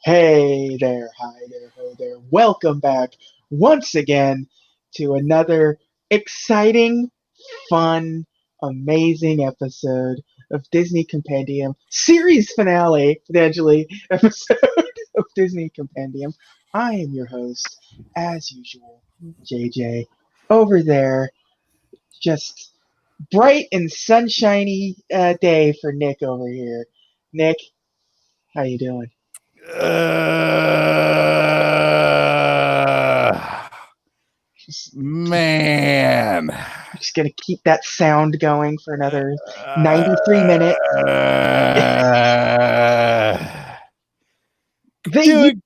Hey there, hi there, ho there. Welcome back once again to another exciting, fun, amazing episode of Disney Compendium, series finale, potentially, episode of Disney Compendium. I am your host, as usual, JJ. Over there, just bright and sunshiny day for Nick over here. Nick, how you doing? Uh, Just man. just gonna keep that sound going for another 93 minutes. The Dude.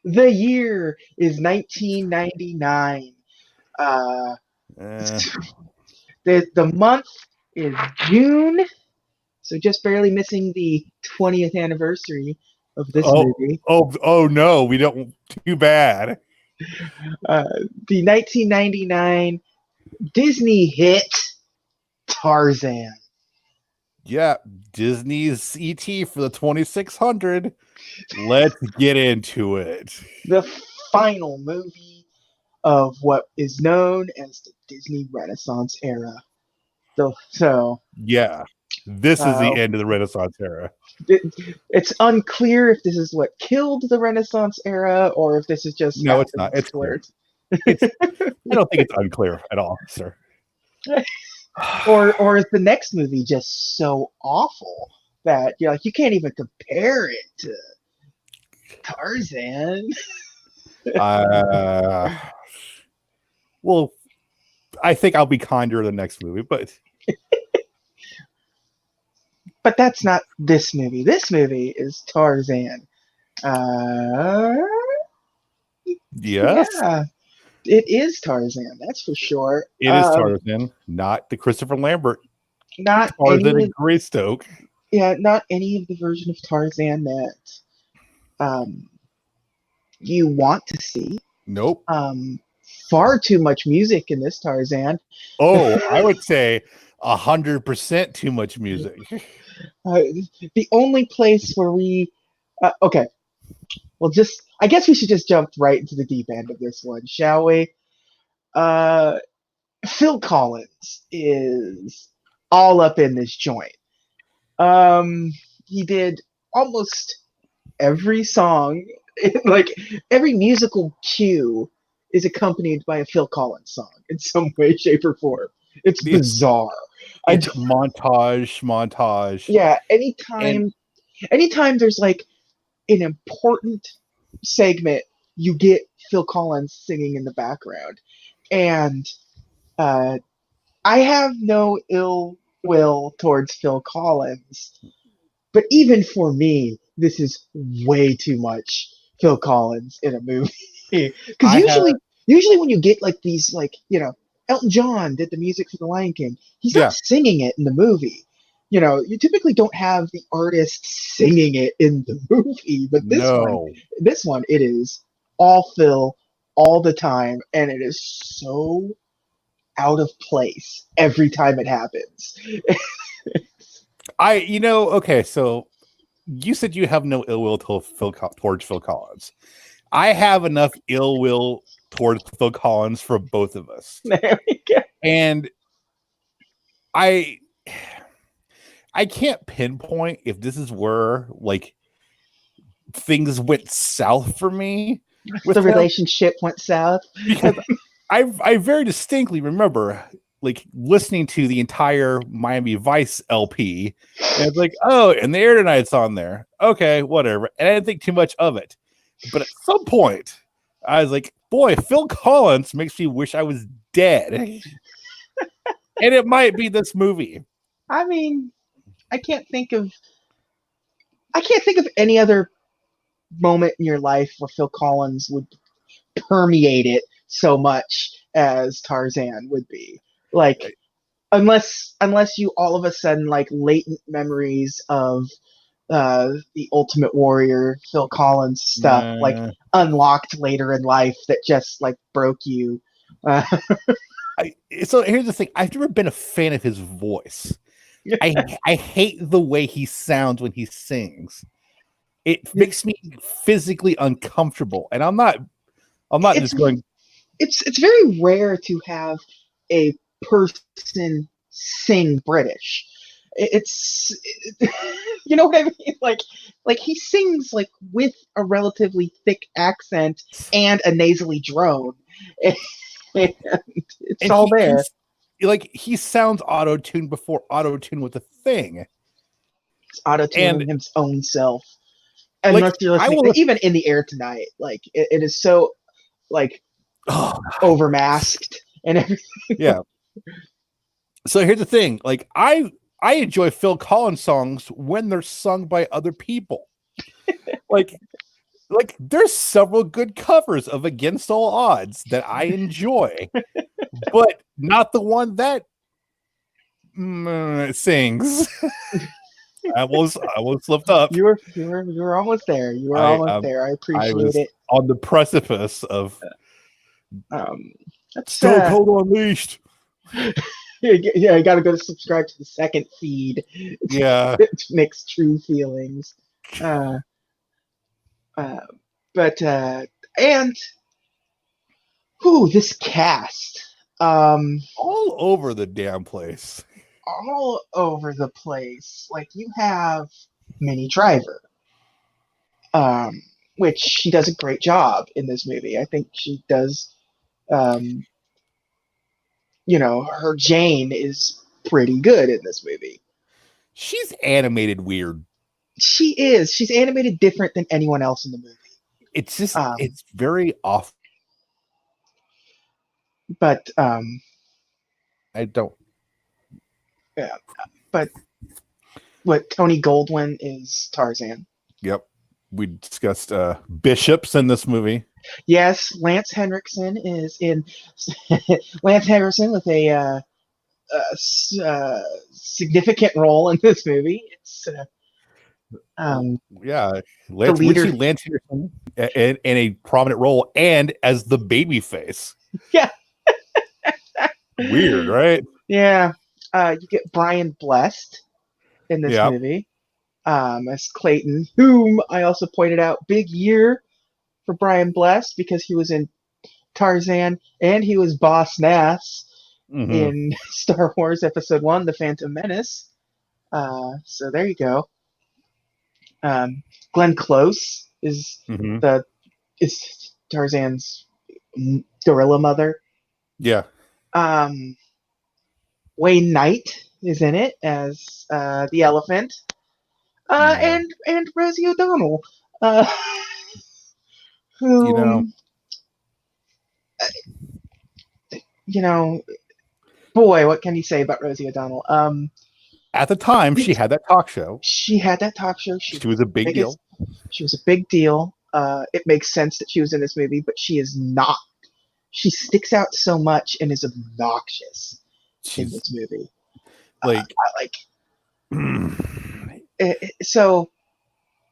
the year is 1999. Uh, the month is June, so just barely missing the 20th anniversary of this movie. Oh no, we don't. Too bad. Uh, the 1999 Disney hit Tarzan. Yeah, Disney's ET for the 2600. Let's get into it. The final movie of what is known as the Disney Renaissance era. So Yeah, this is the uh, end of the Renaissance era. it's unclear if this is what killed the Renaissance era or if this is just No, it's not. It's clear. I don't think it's unclear at all, sir. or is the next movie just so awful that you're like you can't even compare it to Tarzan? Well, I think I'll be kinder in the next movie, but that's not this movie. This movie is Tarzan. Yes, Yeah, it is Tarzan. That's for sure. it is Tarzan, not the Christopher Lambert Not Tarzan any. and Greystoke. Yeah, not any of the version of Tarzan that you want to see. Nope. Far too much music in this Tarzan. Oh, I would say 100% too much music. The only place where we okay, well, I guess we should just jump right into the deep end of this one, shall we? Phil Collins is all up in this joint. He did almost every song, like every musical cue is accompanied by a Phil Collins song in some way, shape, or form. It's bizarre. It's montage. Yeah, anytime there's like an important segment, you get Phil Collins singing in the background. And I have no ill will towards Phil Collins, but even for me, this is way too much Phil Collins in a movie. Because usually when you get like these, like, Elton John did the music for The Lion King, he's not singing it in the movie. You typically don't have the artist singing it in the movie, but this one, it is all Phil all the time, and it is so out of place every time it happens. Okay, so you said you have no ill will towards Phil Collins. I have enough ill will towards Phil Collins for both of us. There we go. And I can't pinpoint if this is where like things went south for me. With the relationship went south. Because I very distinctly remember like listening to the entire Miami Vice LP, and it's like, oh, and the Air Tonight's on there. Okay, whatever. And I didn't think too much of it. But at some point, I was like, boy, Phil Collins makes me wish I was dead. And it might be this movie. I mean, I can't think of any other moment in your life where Phil Collins would permeate it so much as Tarzan would be. Like, unless you all of a sudden like latent memories of the Ultimate Warrior Phil Collins stuff like unlocked later in life that just like broke you. So here's the thing: I've never been a fan of his voice. I hate the way he sounds when he sings. it makes me physically uncomfortable, and I'm not It's just going. it's very rare to have a person sing British. It's you know what I mean? Like he sings like with a relatively thick accent and a nasally drone. And it's And all there. he sounds auto-tuned before auto-tune was a thing. It's auto And tuning his own self. like Unless you're I listening, will even in the air tonight, like it is so like oh overmasked and everything. yeah. So here's the thing, like I enjoy Phil Collins songs when they're sung by other people. Like there's several good covers of Against All Odds that I enjoy, but not the one that sings. I almost slipped up. You were almost there. You were I almost there. I I appreciate was it. on the precipice of Um, that's Stone Cold Unleashed. yeah. I got to go to subscribe to the second feed Yeah. to mix true feelings. Uh, uh, but and who this cast, All over the damn place. all over the place. Like you have Minnie Driver, um, which she does a great job in this movie. I think she does. Um, her Jane is pretty good in this movie. She's animated weird. She is. She's animated different than anyone else in the movie. It's just Um, it's very off. but I don't. yeah, but what Tony Goldwyn is Tarzan. Yep. We discussed bishops in this movie. Yes, Lance Henriksen is in. Lance Henriksen with a significant role in this movie. It's Yeah, the Lance. We leader. see Lance in a prominent role and as the baby face. Yeah, Weird, right? yeah. You get Brian Blessed in this Yeah. movie as Clayton, whom I also pointed out big year for Brian Blessed because he was in Tarzan and he was Boss Nass in Star Wars Episode 1, The Phantom Menace. So there you go. Glenn Close is is Tarzan's gorilla mother. Yeah. Wayne Knight is in it as the elephant. And Rosie O'Donnell, whom boy, what can you say about Rosie O'Donnell? At the time, she had that talk show. She had that talk show. She was a big deal. She was a big deal. It makes sense that she was in this movie, but she is not. She sticks out so much and is obnoxious in this movie. So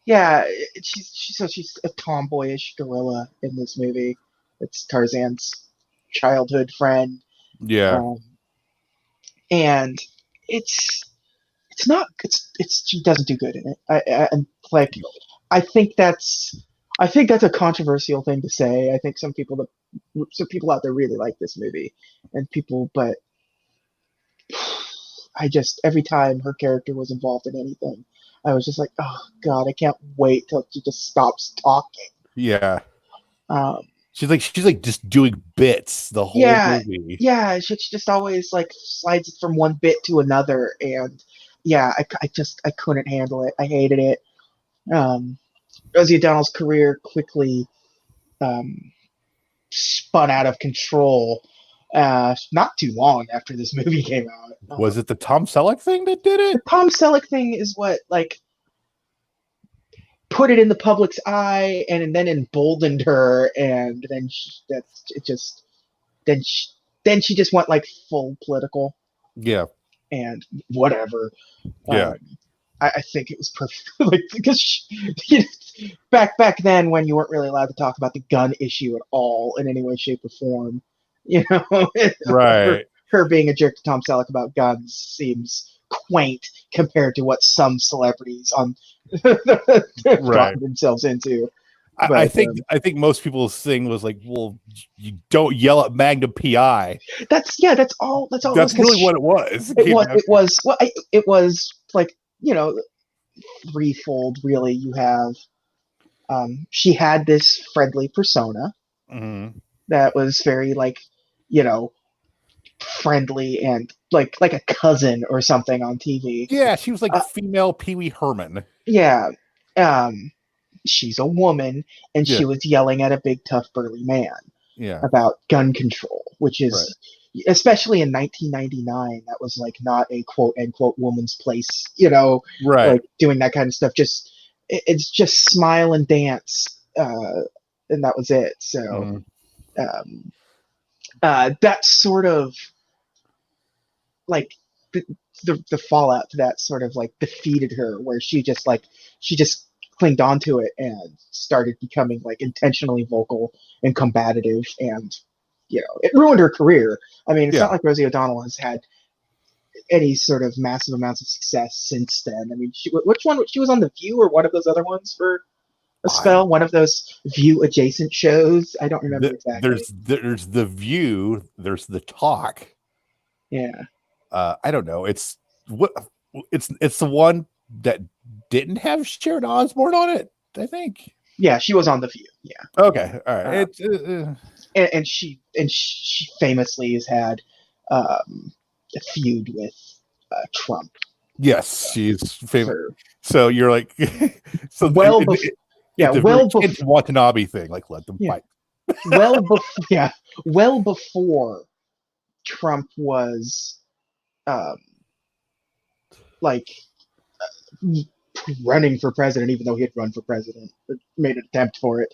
yeah, she's a tomboyish gorilla in this movie. It's Tarzan's childhood friend. Yeah. And it's she doesn't do good in it. I think that's a controversial thing to say. I think some people out there really like this movie, but every time her character was involved in anything, I was just like, oh god, I can't wait till she just stops talking. Yeah. She's like just doing bits the whole movie. Yeah, she just always like slides from one bit to another, and yeah, I couldn't handle it. I hated it. Rosie O'Donnell's career quickly spun out of control. Not too long after this movie came out. Was it the Tom Selleck thing that did it? The Tom Selleck thing is what put it in the public's eye and then emboldened her, and then she just went like full political. Yeah. And whatever. Yeah. I think it was perfect, because back then when you weren't really allowed to talk about the gun issue at all in any way, shape, or form, right. her being a jerk to Tom Selleck about guns seems quaint compared to what some celebrities on Right. gotten themselves into. But I think most people's thing was like, well, you don't yell at Magnum PI. that's all. That's all. That's really what it was. It was like, threefold really. You have she had this friendly persona that was very like, friendly and like a cousin or something on TV. Yeah, she was like female Pee Wee Herman. Yeah. She's a woman, and she was yelling at a big tough burly man about gun control, which is especially in 1999, that was like not a quote unquote woman's place, like doing that kind of stuff. It's just smile and dance, and that was it. So that sort of like the fallout to that sort of like defeated her, where she just clinged onto it and started becoming like intentionally vocal and combative, and it ruined her career. I mean, it's not like Rosie O'Donnell has had any sort of massive amounts of success since then. I mean, which one? She was on The View or one of those other ones for a spell, one of those View adjacent shows. I don't remember exactly. There's The View, there's The Talk. Yeah. I don't know. It's the one that didn't have Sharon Osbourne on it, I think. Yeah, she was on The View. Yeah. Okay. All right. And she famously has had a feud with Trump. Yes, she's famous. So you're like, so it's a Watanabe thing. Like, let them fight. Well before Trump was running for president, even though he had run for president, made an attempt for it,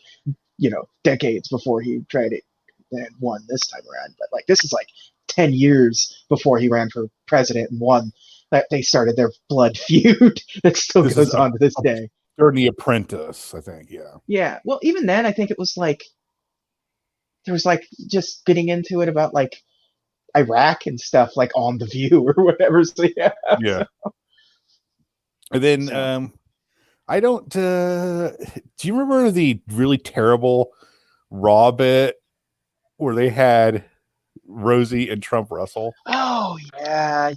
decades before he tried it and won this time around. But like, this is like 10 years before he ran for president and won, that they started their blood feud that still goes on to this day. During The Apprentice, I think. Yeah. Well, even then, I think it was like, there was like just getting into it about like Iraq and stuff, like on The View or whatever. So yeah. And then I don't. Do you remember the really terrible Raw bit where they had Rosie and Trump wrestle? Oh yeah.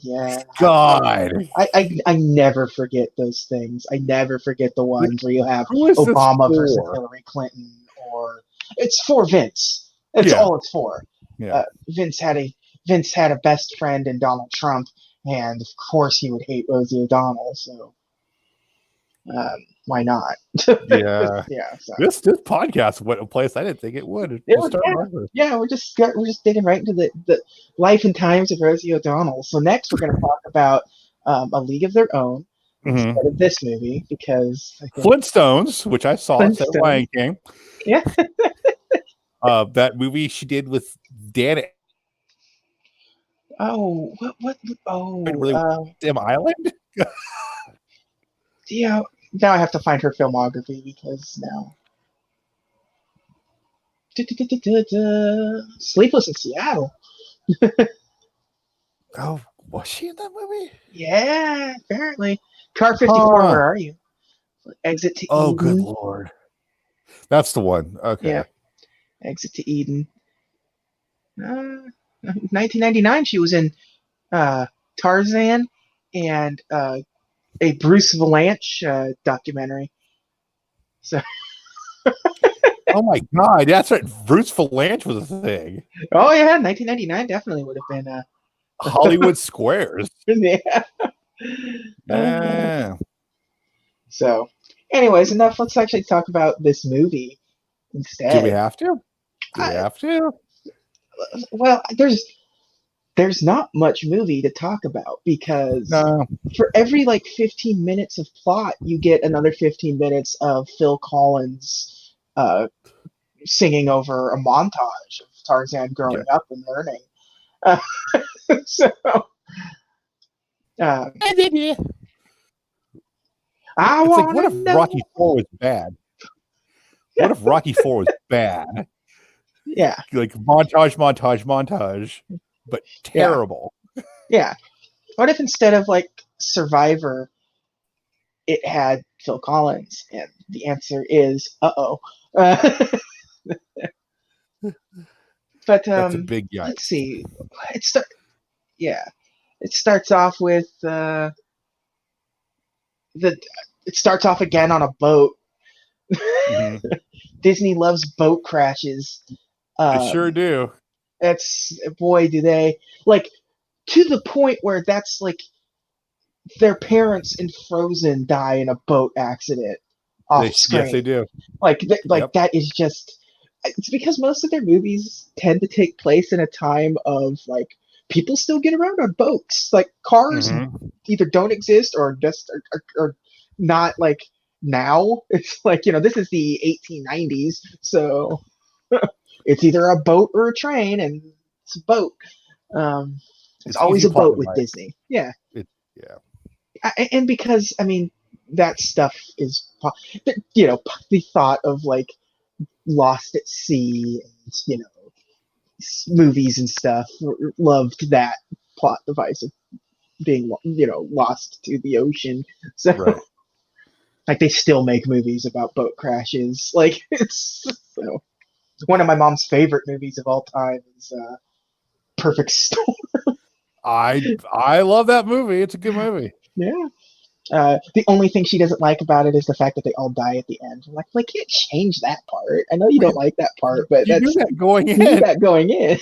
God, I never forget those things. I never forget the ones where you have Obama versus Hillary Clinton, or it's for Vince. That's all it's for. Yeah. Vince had a best friend in Donald Trump, and of course he would hate Rosie O'Donnell. So. Why not? Yeah. So. This podcast went a place I didn't think it would. We're just digging right into the life and times of Rosie O'Donnell. So next we're going to talk about A League of Their Own instead of this movie, because Flintstones, which I saw at Lion King. Yeah. That movie she did with Dan. Oh, what? Damn Island. Yeah. Now I have to find her filmography, because now. Sleepless in Seattle. Oh, was she in that movie? Yeah, apparently. Car 54, where are you? Exit to Eden. Oh, good Lord. That's the one. Okay. Yeah. Exit to Eden. 1999, she was in Tarzan and a Bruce Valanche documentary. So. Oh my God, that's right. Bruce Valanche was a thing. Oh yeah, 1999 definitely would have been Hollywood Squares. Yeah. So, anyways, enough. Let's actually talk about this movie instead. Do we have to? Well, there's not much movie to talk about, because for every like 15 minutes of plot, you get another 15 minutes of Phil Collins singing over a montage of Tarzan growing up and learning. So, it's like, what if Rocky IV was bad? What if Rocky IV was bad? Yeah. Like montage, but terrible. Yeah. What if instead of like Survivor, it had Phil Collins, and the answer is uh-oh. But That's a big let's yikes. see. It's yeah. It starts off with the. It starts off again on a boat. Mhm. Disney loves boat crashes. They sure Um, do. that's boy, do they like to the point where that's like their parents in Frozen die in a boat accident off Yes, they screen. do. Like Yep. that is just. It's because most of their movies tend to take place in a time of like people still get around on boats. Like cars Hmm. either don't exist or just are not like now. It's like this is the 1890s, so it's either a boat or a train, and it's a boat. Um, it's It's always easy a plot boat with device. Disney. Yeah, Yeah. and because I mean that stuff is the thought of like Lost at Sea and movies and stuff loved that plot device of being lost to the ocean. So Right. like they still make movies about boat crashes. Like it's so one of my mom's favorite movies of all time is Perfect Storm. I love that movie. It's a good movie. Yeah. The only thing she doesn't like about it is the fact that they all die at the end. I'm like, well, I can't change that part. I know you don't like that part, but You knew that going you knew in. that going in.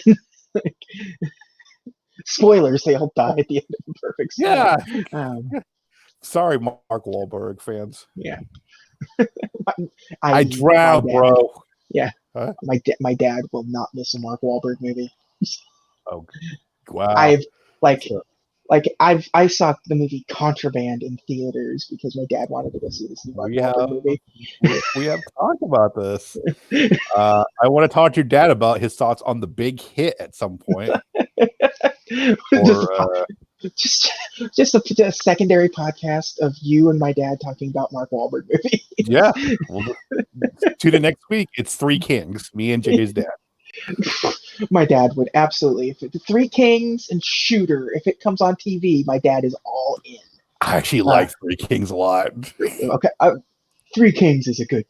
Spoilers, they all die at the end of Perfect Storm. Yeah. Um, Sorry, Mark Wahlberg fans. yeah, I i.e., my drowned, dad. bro. Yeah, Huh? my dad will not miss a Mark Wahlberg movie. Oh, wow. I've like So, I saw the movie Contraband in theaters because my dad wanted to go see this new Mark we Wahlberg have movie. we have talked about this. I want to talk to your dad about his thoughts on the big hit at some point. just Or just a secondary podcast of you and my dad talking about Mark Wahlberg movies. yeah, well, tune in next week. It's Three Kings. Me and JJ's dad. My dad would absolutely. If the Three Kings and Shooter, if it comes on TV, my dad is all in. I actually like Three Kings a lot. Okay, Three Kings is a good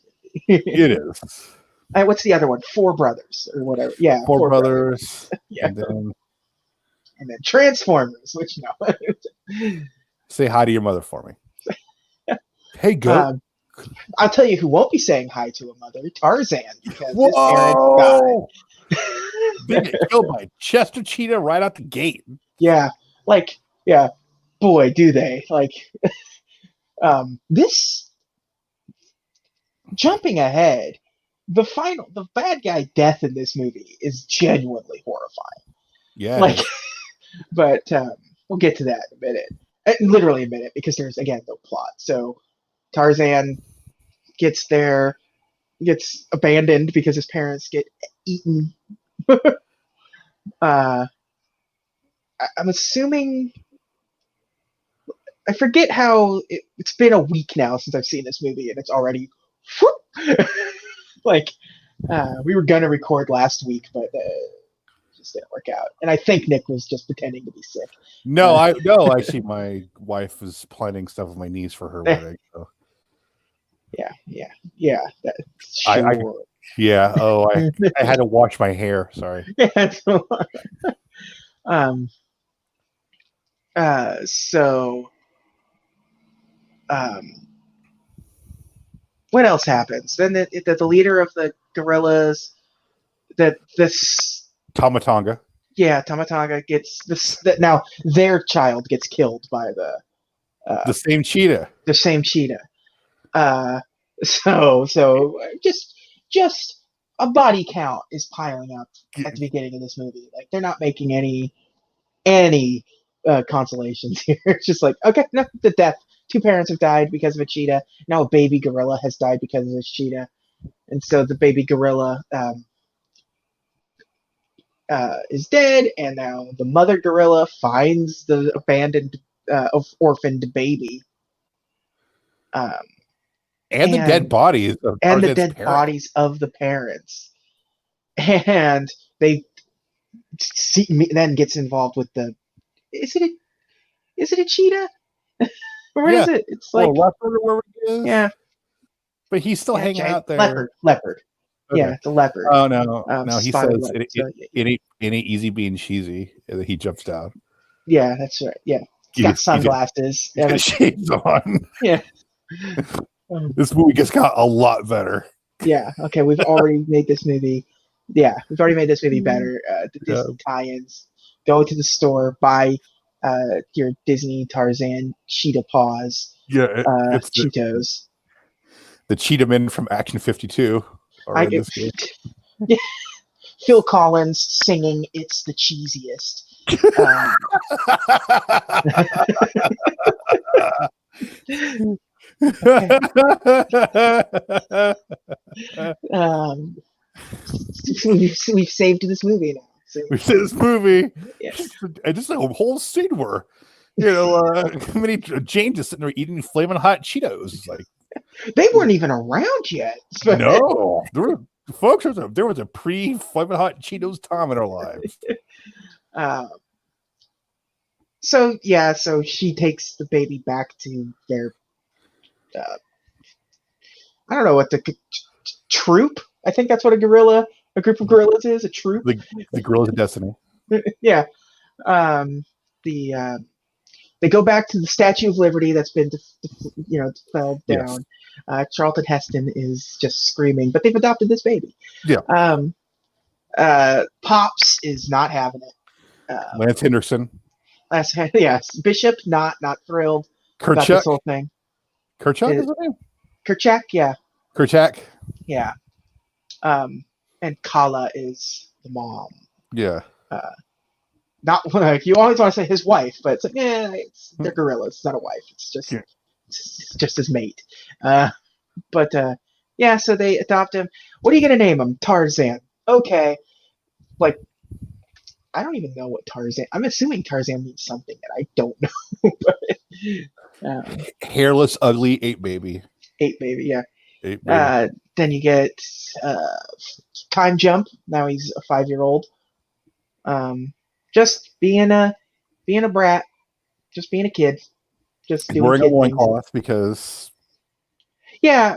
movie. It is. What's the other one? Four Brothers or whatever. Yeah, Four Four Brothers. Brothers. Yeah, And then Transformers, which no. say hi to your mother for me. Hey, goat. I'll tell you who won't be saying hi to a mother: Tarzan, because his parents Whoa! died. They get killed by Chester Cheetah right out the gate. Yeah, yeah, boy, do they like this. Jumping ahead, the bad guy death in this movie is genuinely horrifying. Yeah, Like, but we'll get to that in a minute. Literally a minute, because there's again no plot. So Tarzan gets there, gets abandoned because his parents get eaten. I'm assuming. I forget how it's been a week now since I've seen this movie, and it's already like we were gonna record last week, but just didn't work out. And I think Nick was just pretending to be sick. no, actually, my wife was planning stuff with my niece for her wedding. So. Yeah. Sure. Yeah. Oh, I had to wash my hair. Sorry. Yeah. Um. So. Um. What else happens? Then the leader of the gorillas, this Tamatanga. yeah, Tamatanga gets this. That now their child gets killed by The same cheetah. the same cheetah. So just a body count is piling up at the beginning of this movie. Like they're not making any consolations here. It's just like, okay, no, the death. Two parents have died because of a cheetah. Now a baby gorilla has died because of this cheetah, and so the baby gorilla is dead, and now the mother gorilla finds the abandoned, orphaned baby. And the dead bodies of the Tarzan's dead parents. bodies of the parents, and they then gets involved with the. Is it a cheetah? What is it? It's like leopard or wherever it is. yeah, But he's still hanging out there. Leopard. Okay. Yeah, it's a leopard. Oh no, no. He spotted says leopard. So, it ain't easy being cheesy. And he jumps down. yeah, that's right. Yeah, he's got sunglasses. He's got shades on. Yeah. This movie just got a lot better. Yeah. Okay, we've already made this movie. Yeah, we've already made this movie better. The Disney tie-ins. Go to the store, buy your Disney Tarzan cheetah paws. Yeah, it's Cheetos. The Cheetah Men from Action 52 are in this game. Yeah. Phil Collins singing "It's the Cheesiest." We've saved this movie now. So. We saved this movie. Yeah. Just a whole scene where, Jane just sitting there eating flaming hot Cheetos. It's like they weren't even around yet. No, there was a pre-flaming hot Cheetos time in our lives. So she takes the baby back to their I don't know what the troop. I think that's what a group of gorillas is. A troop. The Gorillas of Destiny. Yeah. They go back to the Statue of Liberty that's been, fell down. Yes. Charlton Heston is just screaming, but they've adopted this baby. Yeah. Pops is not having it. Lance Henderson. Yes. Bishop not thrilled about this whole thing. Kerchak is the name? Kerchak, yeah. Kerchak? Yeah. And Kala is the mom. Yeah. Not like you always want to say his wife, but it's like, they're gorillas. It's not a wife. It's just his mate. So they adopt him. What are you gonna name him? Tarzan. Okay. Like, I don't even know what Tarzan. I'm assuming Tarzan means something that I don't know. Hairless, ugly, ape baby. Ape baby, yeah. Ape baby. Then you get Time Jump. Now he's a 5-year-old. Just being a brat, just being a kid, just doing wearing a loincloth because they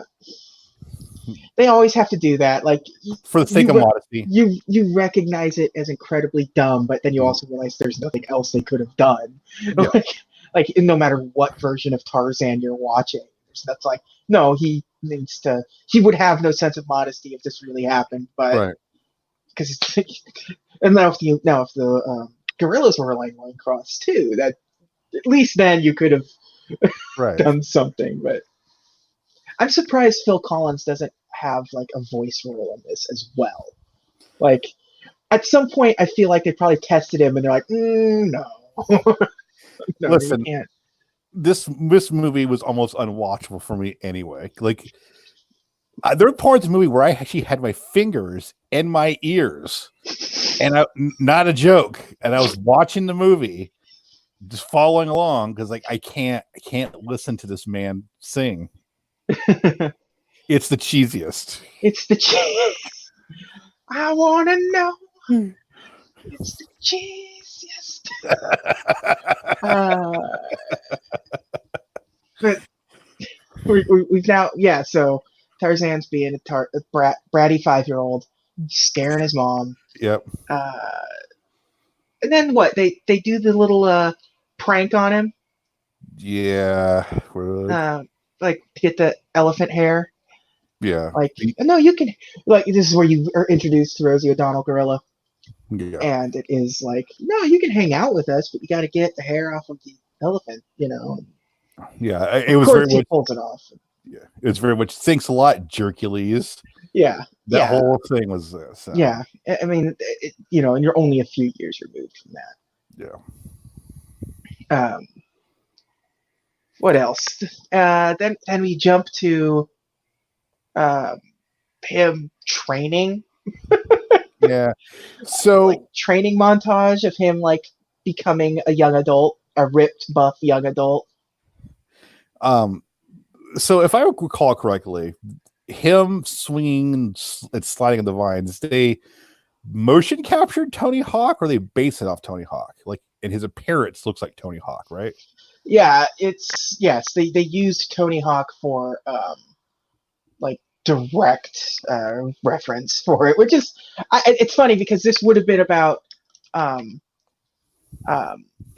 always have to do that. Like for the sake of modesty, you recognize it as incredibly dumb, but then you also realize there's nothing else they could have done. Yeah. like no matter what version of Tarzan you're watching, that's like no, he would have no sense of modesty if this really happened, but because and now if the gorillas were wearing loincloths too, that at least then you could have done something. But I'm surprised Phil Collins doesn't have like a voice role in this as well. Like at some point, I feel like they probably tested him and they're like, no. No, listen, this movie was almost unwatchable for me anyway. Like there were parts of the movie where I actually had my fingers in my ears, and not a joke. And I was watching the movie, just following along because like I can't listen to this man sing. It's the cheesiest. It's the cheese. I wanna know. It's the cheesiest. But we've now, so Tarzan's being a bratty 5-year-old, scaring his mom. Yep. And then what? They do the little prank on him. Yeah. Like to get the elephant hair. Yeah. Like no, you can. Like this is where you are introduced to Rosie O'Donnell Gorilla. Yeah. And it is like, no, you can hang out with us, but you got to get the hair off of the elephant, Yeah, it was very much. Pulls it off. Yeah, it was very much. Thanks a lot, Jercules. Yeah, that whole thing was. Yeah, I mean, and you're only a few years removed from that. Yeah. What else? Then we jump to him training. Yeah. So like, training montage of him like becoming a young adult, a ripped, buff young adult. So if I recall correctly, him swinging and sliding on the vines, they motion captured Tony Hawk, or they base it off Tony Hawk? Like, and his appearance looks like Tony Hawk, right? Yeah, it's yes, they used Tony Hawk for like direct reference for it, which is it's funny because this would have been about um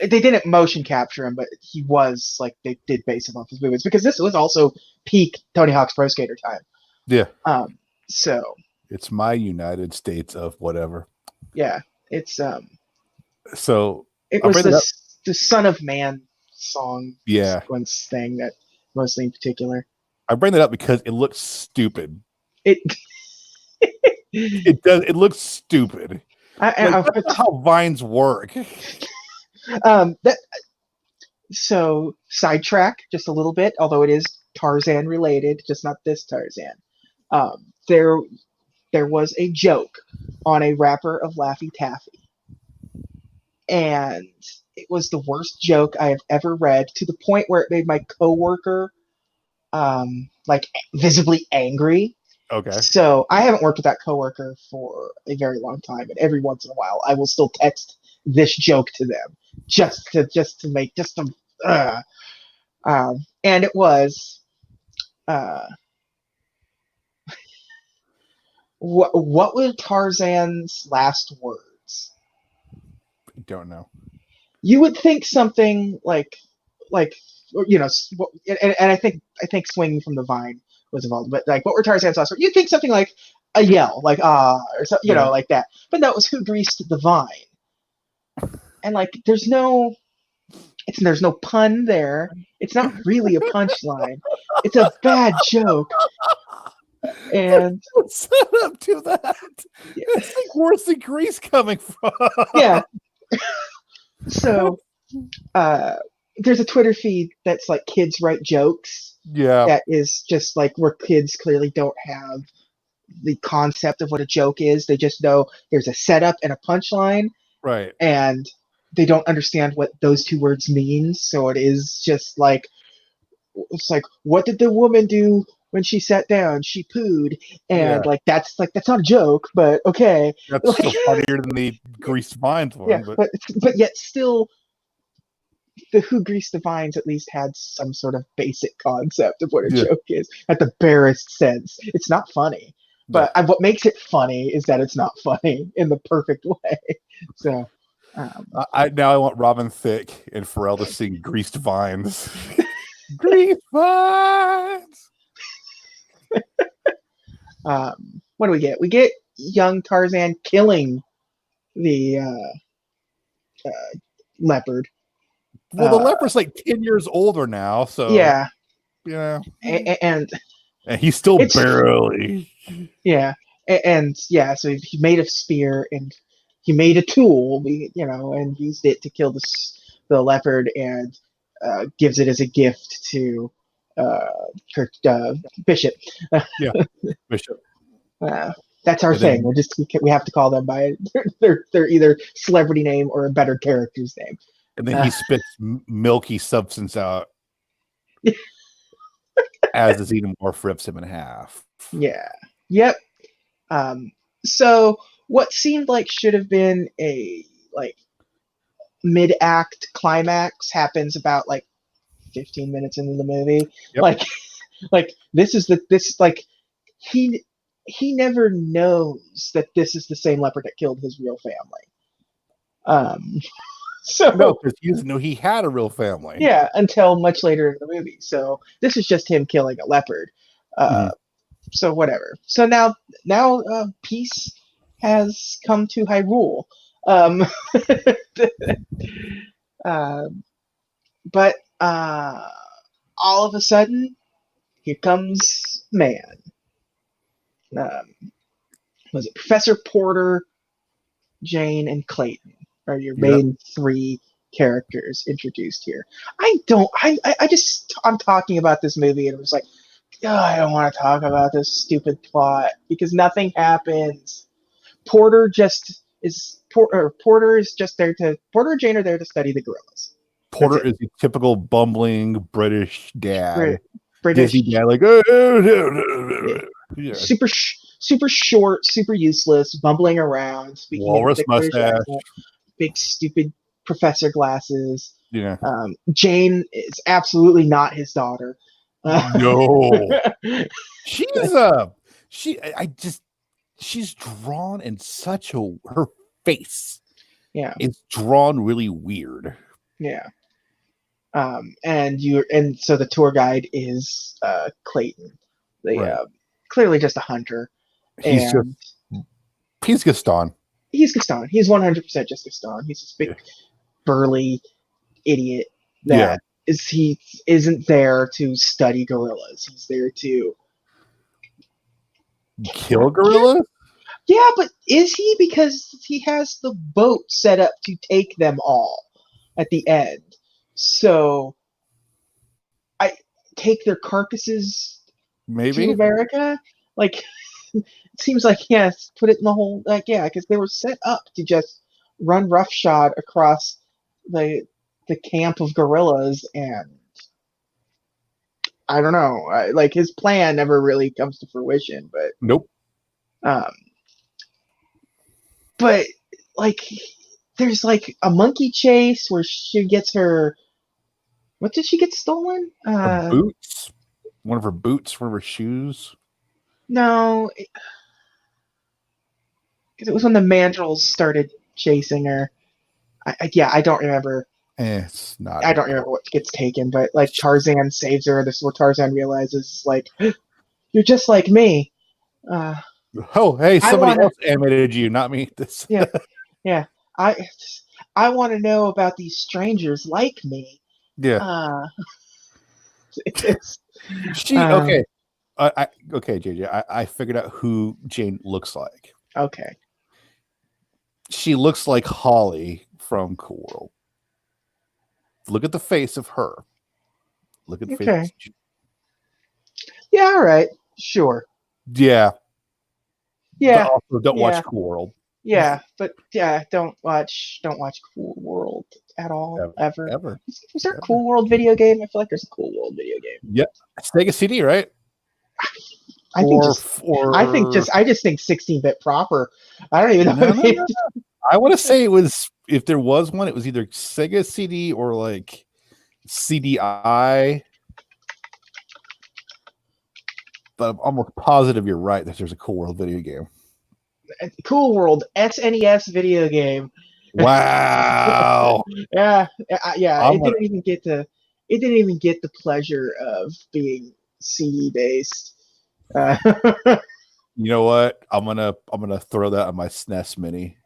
they didn't motion capture him, but he was like they did base him off his movements because this was also peak Tony Hawk's Pro Skater time. Yeah. So It's my United States of whatever. yeah, it's So it I'll was bring it up. the Son of Man song Yeah. sequence thing that mostly in particular. I bring that up because it looks stupid. It It does. It looks stupid. Like, that's not how vines work. that so sidetrack just a little bit, although it is Tarzan related, just not this Tarzan. There was a joke on a wrapper of Laffy Taffy, and it was the worst joke I have ever read to the point where it made my coworker like visibly angry. Okay. So I haven't worked with that coworker for a very long time, and every once in a while I will still text this joke to them just to make just to and it was what were Tarzan's last words? I don't know. You would think something like you know, and I think swinging from the vine was involved, but like what were Tarzan's last words? You'd think something like a yell, like or something, you know, like that. But no, it was who greased the vine, and like there's no pun there. It's not really a punchline. It's a bad joke. And set up to that. Yeah. It's like where's the grease coming from? Yeah. So there's a Twitter feed that's like kids write jokes. Yeah. That is just like where kids clearly don't have the concept of what a joke is. They just know there's a setup and a punchline. Right. And they don't understand what those two words mean. So it is just like, it's like, what did the woman do when she sat down? She pooed. And that's not a joke, but okay. That's like, still funnier than the greased vines one. Yeah, but yet still, the Who Greased the Vines at least had some sort of basic concept of what a joke is, at the barest sense. It's not funny, but what makes it funny is that it's not funny in the perfect way. So, I want Robin Thicke and Pharrell to sing "Greased Vines." Greased vines. What do we get? We get young Tarzan killing the leopard. Well, the leopard's like 10 years older now, so yeah, and he's still barely. Yeah, and so he made a spear and he made a tool, you know, and used it to kill the leopard and gives it as a gift to Bishop. Yeah, Bishop. That's our thing. We have to call them by their either celebrity name or a better character's name. And then he spits milky substance out as the xenomorph rips him in half. Yeah. Yep. So what seemed like should have been a like mid-act climax happens about like 15 minutes into the movie. Yep. Like this he never knows that this is the same leopard that killed his real family. So no, because he doesn't know he had a real family. Yeah, until much later in the movie. So this is just him killing a leopard. So whatever. So now peace has come to Hyrule. But all of a sudden, here comes man. Was it Professor Porter, Jane, and Clayton are your main three characters introduced here. I'm talking about this movie and it was like, I don't want to talk about this stupid plot because nothing happens. Porter and Jane are there to study the gorillas. Porter is the typical bumbling British dad. British Disney dad, like super short, super useless, bumbling around, speaking walrus mustache, big stupid professor glasses. Yeah. Jane is absolutely not his daughter. No. She's she's drawn in such her face. Yeah. It's drawn really weird. Yeah. And so the tour guide is Clayton, Right. clearly just a hunter, He's Gaston. He's Gaston. He's 100% just Gaston. He's this big burly idiot that he isn't there to study gorillas. He's there to kill gorillas. Yeah, but is he? Because he has the boat set up to take them all at the end. So I take their carcasses maybe to America. Like, it seems like, yes, put it in the whole, like, yeah, because they were set up to just run roughshod across the camp of gorillas, and I don't know, like, his plan never really comes to fruition, but nope. But like, there's like a monkey chase where she gets her. What did she get stolen? Her boots. One of her boots, one of her shoes. No, because it was when the mandrills started chasing her. I don't remember. It's not. I don't remember what gets taken, but like Tarzan saves her. This is what Tarzan realizes: like, you're just like me. Oh, hey, somebody else animated you, not me. This. Yeah. I want to know about these strangers like me. Yeah. Okay, JJ. I figured out who Jane looks like. Okay. She looks like Holly from Cool World. Look at the face of her. Look at the face. Yeah, all right. Sure. Yeah. Yeah. But also don't watch Cool World. Yeah, but don't watch Cool World at all, ever. Is there a Cool World video game? I feel like there's a Cool World video game. Yeah, Sega CD, right? I just think 16-bit proper. I don't even know. No. I want to say it was, if there was one, it was either Sega CD or like CDI. But I'm almost positive you're right that there's a Cool World video game. Cool World SNES video game. Wow. Yeah. It didn't even get the pleasure of being CD based. You know what? I'm gonna throw that on my SNES Mini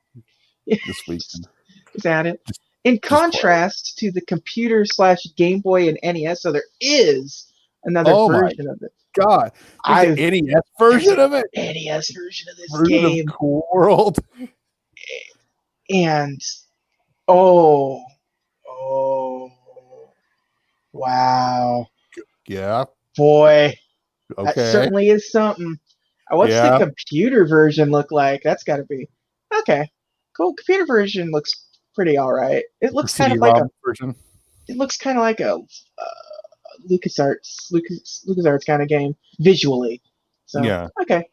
this weekend. Is that it? In contrast to the computer / Game Boy and NES, so there is another version of it. God, there's an NES version of it. NES version of this game. Of Cool World. And wow. Yeah. Boy. Okay. That certainly is something. What's the computer version look like? That's got to be okay. Cool. Computer version looks pretty all right. It looks kind of like a version. It looks kind of like a LucasArts kind of game visually. So yeah. Okay.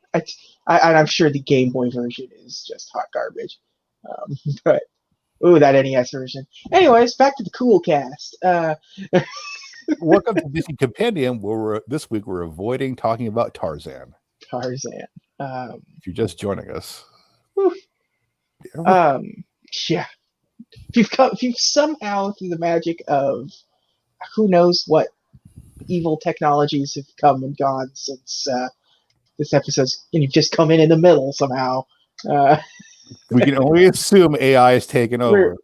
I'm sure the Game Boy version is just hot garbage. But that NES version. Anyways, back to the cool cast. Welcome to Disney Compendium, where this week we're avoiding talking about Tarzan. If you're just joining us. Yeah. If you've somehow, through the magic of who knows what evil technologies have come and gone since this episode, and you've just come in the middle somehow. We can only assume AI is taking over.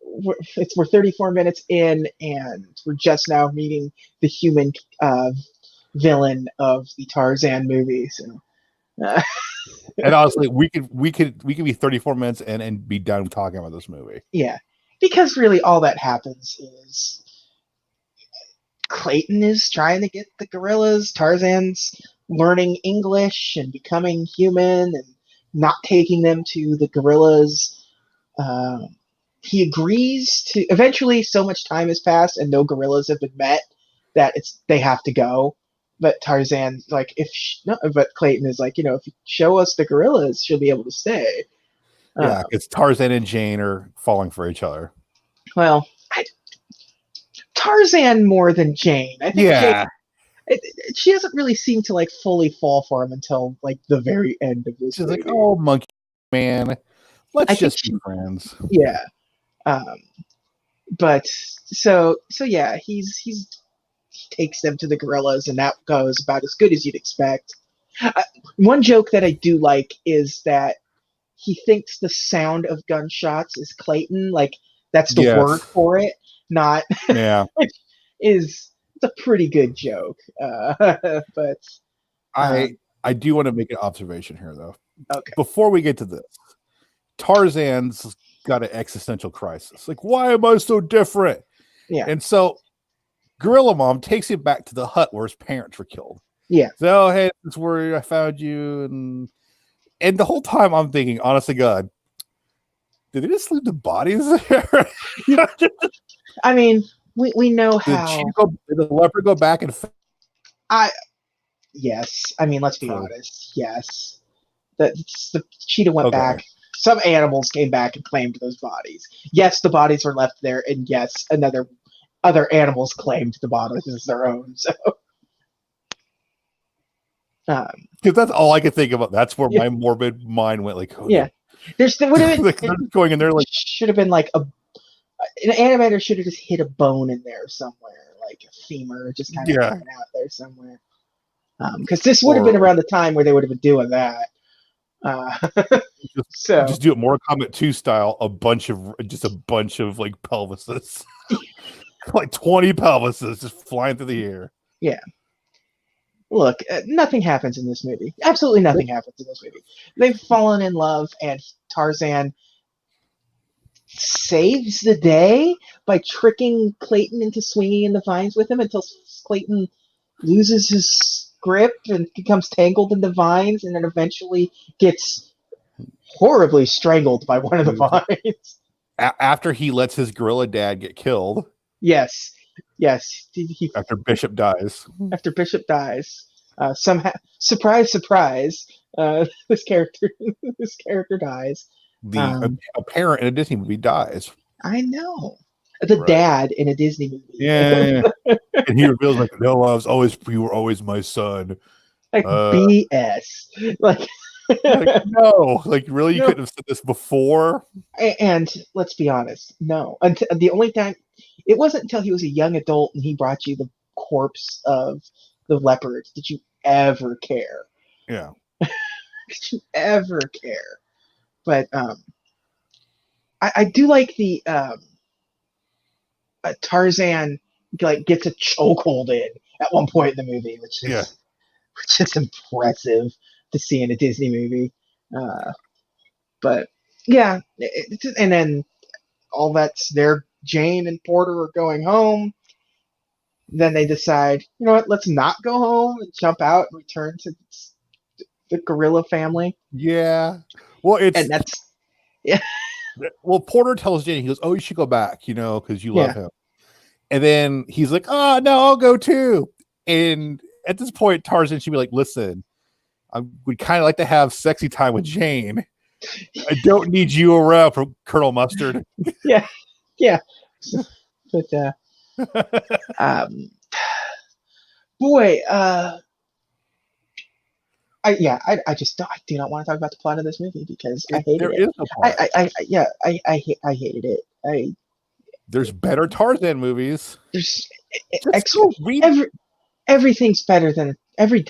We're 34 minutes in, and we're just now meeting the human villain of the Tarzan movie. So, and honestly, we could be 34 minutes in and be done talking about this movie. Yeah, because really all that happens is Clayton is trying to get the gorillas. Tarzan's learning English and becoming human and not taking them to the gorillas. He agrees to. Eventually, so much time has passed and no gorillas have been met that they have to go. But Tarzan, like, but Clayton is like, if you show us the gorillas, she'll be able to stay. Yeah, it's Tarzan and Jane are falling for each other. Well, Tarzan more than Jane. I think Jane. Yeah, She doesn't really seem to like fully fall for him until like the very end of this she's like, movie. oh, monkey man, I let's think just be friends. yeah. Um, but so yeah, he takes them to the gorillas, and that goes about as good as you'd expect. One joke that I do like is that he thinks the sound of gunshots is Clayton, like that's the word Yes, for it, not yeah. is it's a pretty good joke. But I um, I do want to make an observation here though. okay, Before we get to this, Tarzan's got an existential crisis. Like, why am I so different? yeah, And so Gorilla Mom takes him back to the hut where his parents were killed. yeah. So, oh, hey, this is where I found you. And the whole time I'm thinking, honestly, God, did they just leave the bodies there? I mean, we know how. Did the leopard go back and I yes. I mean, let's be so, honest. Yes, the cheetah went okay. back. Some animals came back and claimed those bodies. Yes, the bodies were left there, and yes, other animals claimed the bodies as their own. So, Because that's all I could think about. That's where yeah, my morbid mind went. Like, oh, yeah. There would have been like they're going in there like, should have been like an animator should have just hit a bone in there somewhere, like a femur, just kind of yeah, hanging out there somewhere. Because this would have been or around the time where they would have been doing that. just, So just do it Mortal Kombat 2 style, a bunch of like pelvises. Like 20 pelvises just flying through the air. yeah, look, nothing happens in this movie. Absolutely nothing happens in this movie. They've fallen in love, and Tarzan saves the day by tricking Clayton into swinging in the vines with him until Clayton loses his grip and becomes tangled in the vines, and then eventually gets horribly strangled by one of the vines. After he lets his gorilla dad get killed. Yes, yes. After Bishop dies. After Bishop dies, somehow, surprise, surprise, this character, this character dies. A parent in a Disney movie dies. I know the Right. dad in a Disney movie. Yeah, and he reveals like, no, you were always my son. Like BS. Like no, like really, you no. couldn't have said this before. And let's be honest, no. Until the only time, it wasn't until he was a young adult and he brought you the corpse of the leopard did you ever care. Yeah. Did you ever care? But I do like the Tarzan like gets a chokehold in at one point in the movie, which is impressive to see in a Disney movie. But yeah, and then all that's there. Jane and Porter are going home. Then they decide, you know what? Let's not go home and jump out and return to the gorilla family. Yeah. Well, and that's yeah. Well, Porter tells Jane, he goes, "Oh, you should go back, because you love Yeah. him." And then he's like, "Oh no, I'll go too." And at this point, Tarzan should be like, "Listen, I would kind of like to have sexy time with Jane. I don't need you around for Colonel Mustard." Yeah, yeah. But boy, I just don't, I do not want to talk about the plot of this movie because I hated There it. is no plot. I hated it. There's better Tarzan movies. There's Just go read. everything's better than every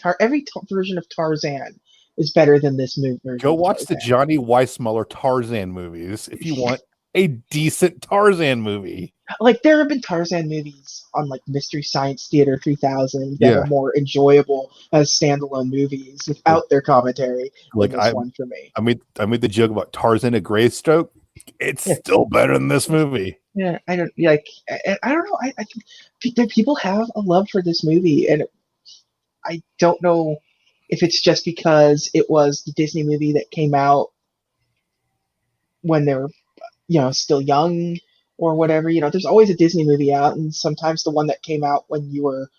version of Tarzan is better than this movie version. Go watch the Johnny Weissmuller Tarzan movies if you want a decent Tarzan movie. Like there have been Tarzan movies on like Mystery Science Theater 3000 that are more enjoyable as standalone movies without their commentary. Like this one for me. I made the joke about Tarzan at Greystoke. It's still better than this movie. Yeah, I don't like. I don't know. I think people have a love for this movie, and I don't know if it's just because it was the Disney movie that came out when they were, still young or whatever. There's always a Disney movie out, and sometimes the one that came out when you were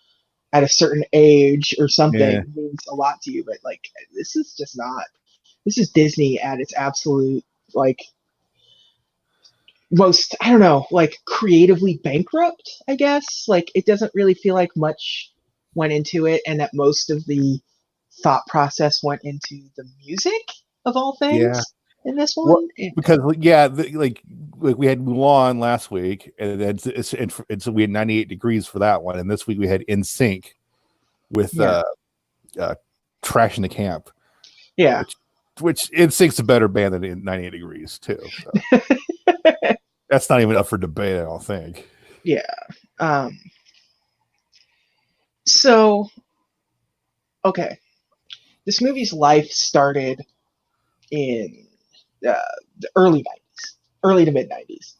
at a certain age or something means a lot to you. But like, this is just not. This is Disney at its absolute like most, I don't know, like creatively bankrupt, I guess. Like it doesn't really feel like much went into it, and that most of the thought process went into the music of all Yeah. things in this Well, one. because yeah, like we had Mulan last week, and so we had 98 Degrees for that one, and this week we had In Sync with Yeah. Trash in the Camp, Yeah. which In Sync's a better band than 98 Degrees too. So that's not even up for debate, I don't think. Yeah. So okay, this movie's life started in the early 90s, early to mid 90s.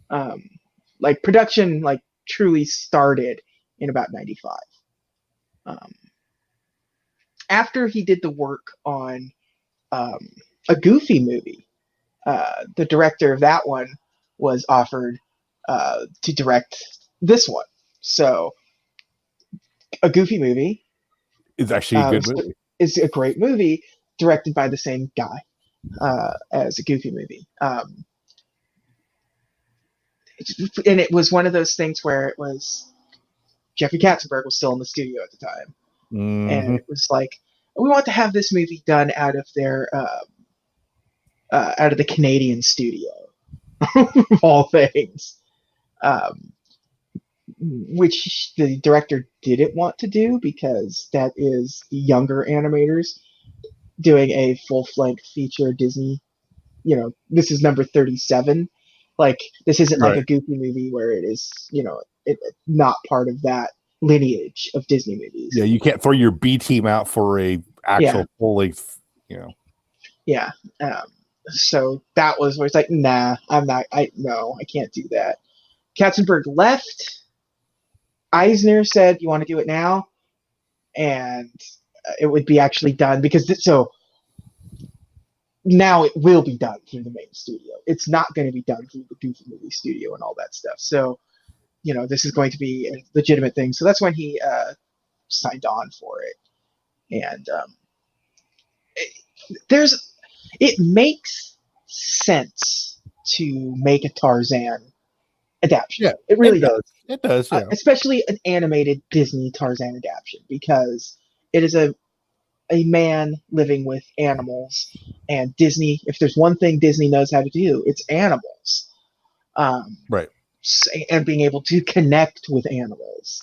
Um, like production, like truly started in about 95. Um, after he did the work on um, a Goofy movie, the director of that one was offered to direct this one. So a Goofy movie It's actually a good movie. is a great movie directed by the same guy as a Goofy movie. And it was one of those things where it was Jeffrey Katzenberg was still in the studio at the time, and Mm-hmm. it was like we want to have this movie done out of their out of the Canadian studio, of all things, um, which the director didn't want to do because that is younger animators doing a full-length feature Disney. This is number 37. Like this isn't like Right. a Goofy movie where it is, not part of that lineage of Disney movies. Yeah, you can't throw your B team out for a actual Yeah. full length, Yeah. So that was where it's like, nah, I'm not. No, I can't do that. Katzenberg left. Eisner said, "You want to do it now?" And it would be actually done so now it will be done through the main studio. It's not going to be done through the Goofy Movie studio and all that stuff. So, this is going to be a legitimate thing. So that's when he signed on for it. And it makes sense to make a Tarzan adaptation. Yeah, It really does. It does, yeah. Especially an animated Disney Tarzan adaptation, because it is a man living with animals, and Disney, if there's one thing Disney knows how to do, it's animals. Right. And being able to connect with animals.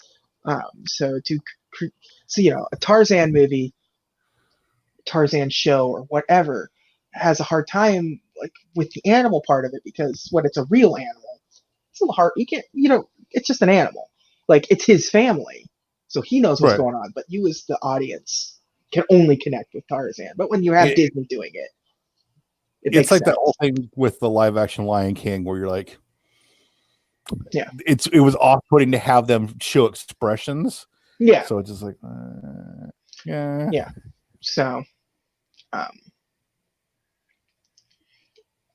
So a Tarzan movie, Tarzan show, or whatever has a hard time like with the animal part of it, because when it's a real animal, it's a little hard. You can't, it's just an animal. Like it's his family, so he knows what's Right. going on. But you, as the audience, can only connect with Tarzan. But when you have Disney doing it, it's like sense. that whole thing with the live action Lion King where you're like, yeah, it was off putting to have them show expressions. Yeah. So it's just like, yeah. Yeah. So,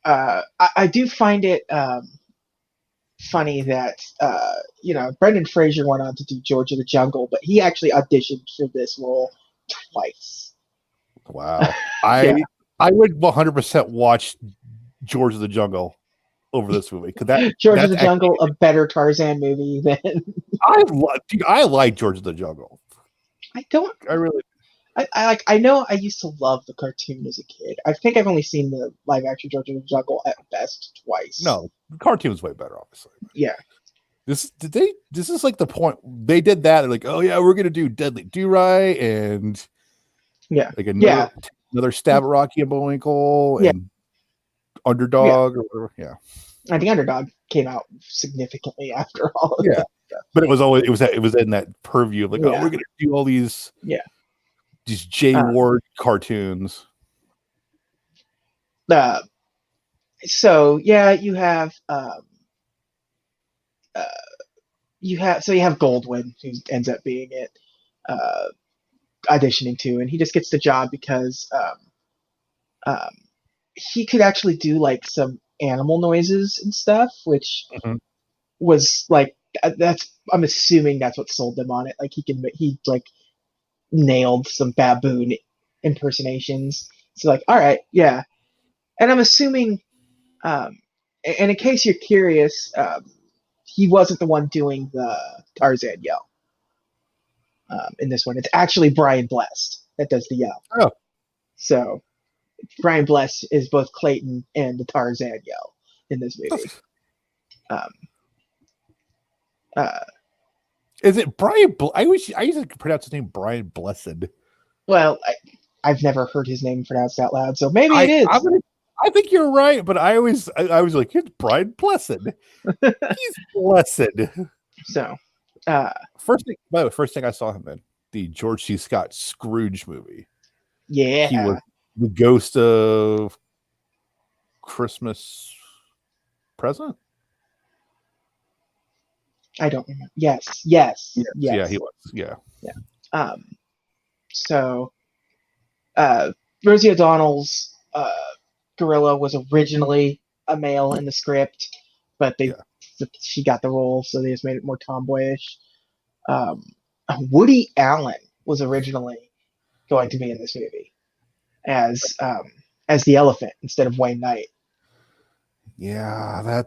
I do find it funny that Brendan Fraser went on to do George of the Jungle, but he actually auditioned for this role twice. Wow. I would 100% watch George of the Jungle over this movie, because George of the Jungle, a better Tarzan movie than I like George of the Jungle. I really I know I used to love the cartoon as a kid. I think I've only seen the live action George of the Jungle at best twice. No, the cartoon's way better, obviously. Yeah. This is like the point they did that. They're like, oh yeah, we're gonna do Deadly Do-Right and like another stab at Rocky and Bullwinkle and Underdog or whatever. Yeah. And the Underdog came out significantly after all of that stuff. But it was in that purview of like, oh, we're gonna do all these J Ward cartoons. So you have you have Goldwyn, who ends up being it, auditioning too, and he just gets the job because he could actually do like some animal noises and stuff, which was like I'm assuming that's what sold them on it. Like he like nailed some baboon impersonations. So like, all right, yeah. And I'm assuming And in case you're curious, he wasn't the one doing the Tarzan yell in this one. It's actually Brian Blessed that does the yell. Oh, So Brian Blessed is both Clayton and the Tarzan yell in this movie. Um, is it Brian? I used to pronounce his name Brian Blessed. Well, I've never heard his name pronounced out loud, so maybe it is. I think you're right, but I was like, it's Brian Blessed. He's blessed. So, first thing I saw him in, the George C. Scott Scrooge movie. Yeah, he was the ghost of Christmas Present. I don't remember. Yes. Yeah, he was. Yeah. So, Rosie O'Donnell's gorilla was originally a male in the script, but she got the role, so they just made it more tomboyish. Woody Allen was originally going to be in this movie as the elephant instead of Wayne Knight. Yeah,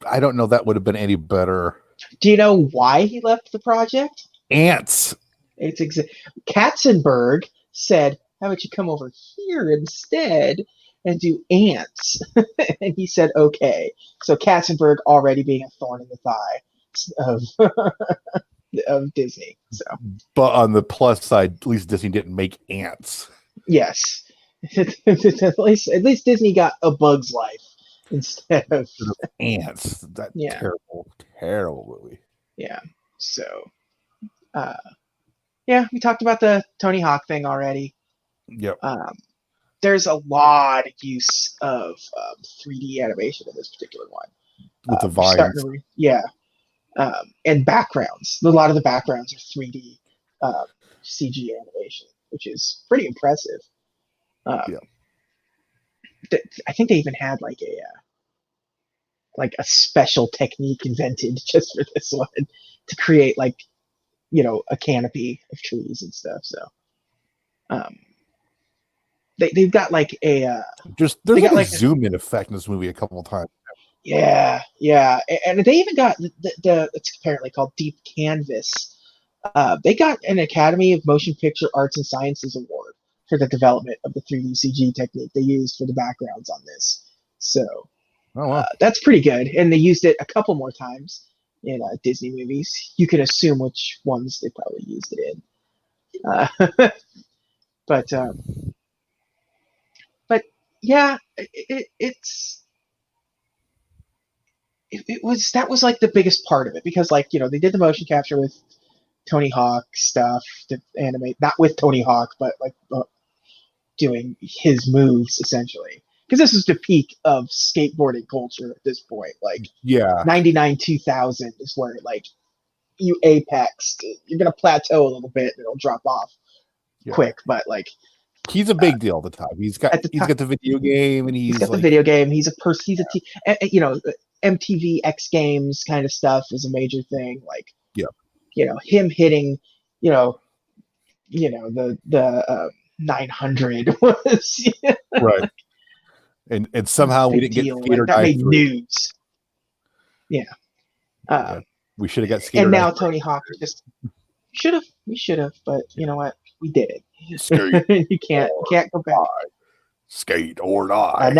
I don't know that would have been any better. Do you know why he left the project? Ants. Katzenberg said, "How about you come over here instead and do ants?" And he said, "Okay." So Katzenberg already being a thorn in the thigh of Disney. So, but on the plus side, at least Disney didn't make ants. Yes, at least Disney got A Bug's Life instead of ants. That terrible movie. Yeah. So, we talked about the Tony Hawk thing already. Yep. There's a lot of use of 3D animation in this particular one. With the vines. And backgrounds. A lot of the backgrounds are 3D CG animation, which is pretty impressive. I think they even had like a special technique invented just for this one to create a canopy of trees and stuff. So they've got like there's like a zoom in effect in this movie a couple of times. Yeah, and they even got it's apparently called Deep Canvas. They got an Academy of Motion Picture Arts and Sciences Award for the development of the 3D CG technique they used for the backgrounds on this. So that's pretty good, and they used it a couple more times in Disney movies. You can assume which ones they probably used it in. But yeah, that was like the biggest part of it, because they did the motion capture with Tony Hawk stuff to animate, not with Tony Hawk, but doing his moves essentially, because this is the peak of skateboarding culture at this point. 99 2000 is where you apex. You're gonna plateau a little bit and it'll drop off quick, but he's a big deal at the time. He's got the video game, and he's got the video game. He's MTV X Games kind of stuff is a major thing. Him hitting, the 900 was right. And somehow we didn't get Skater that made news. We should have got Skater. And now Tony Hawk we should have, but you know what? We did it. You can't go back. Skate or die.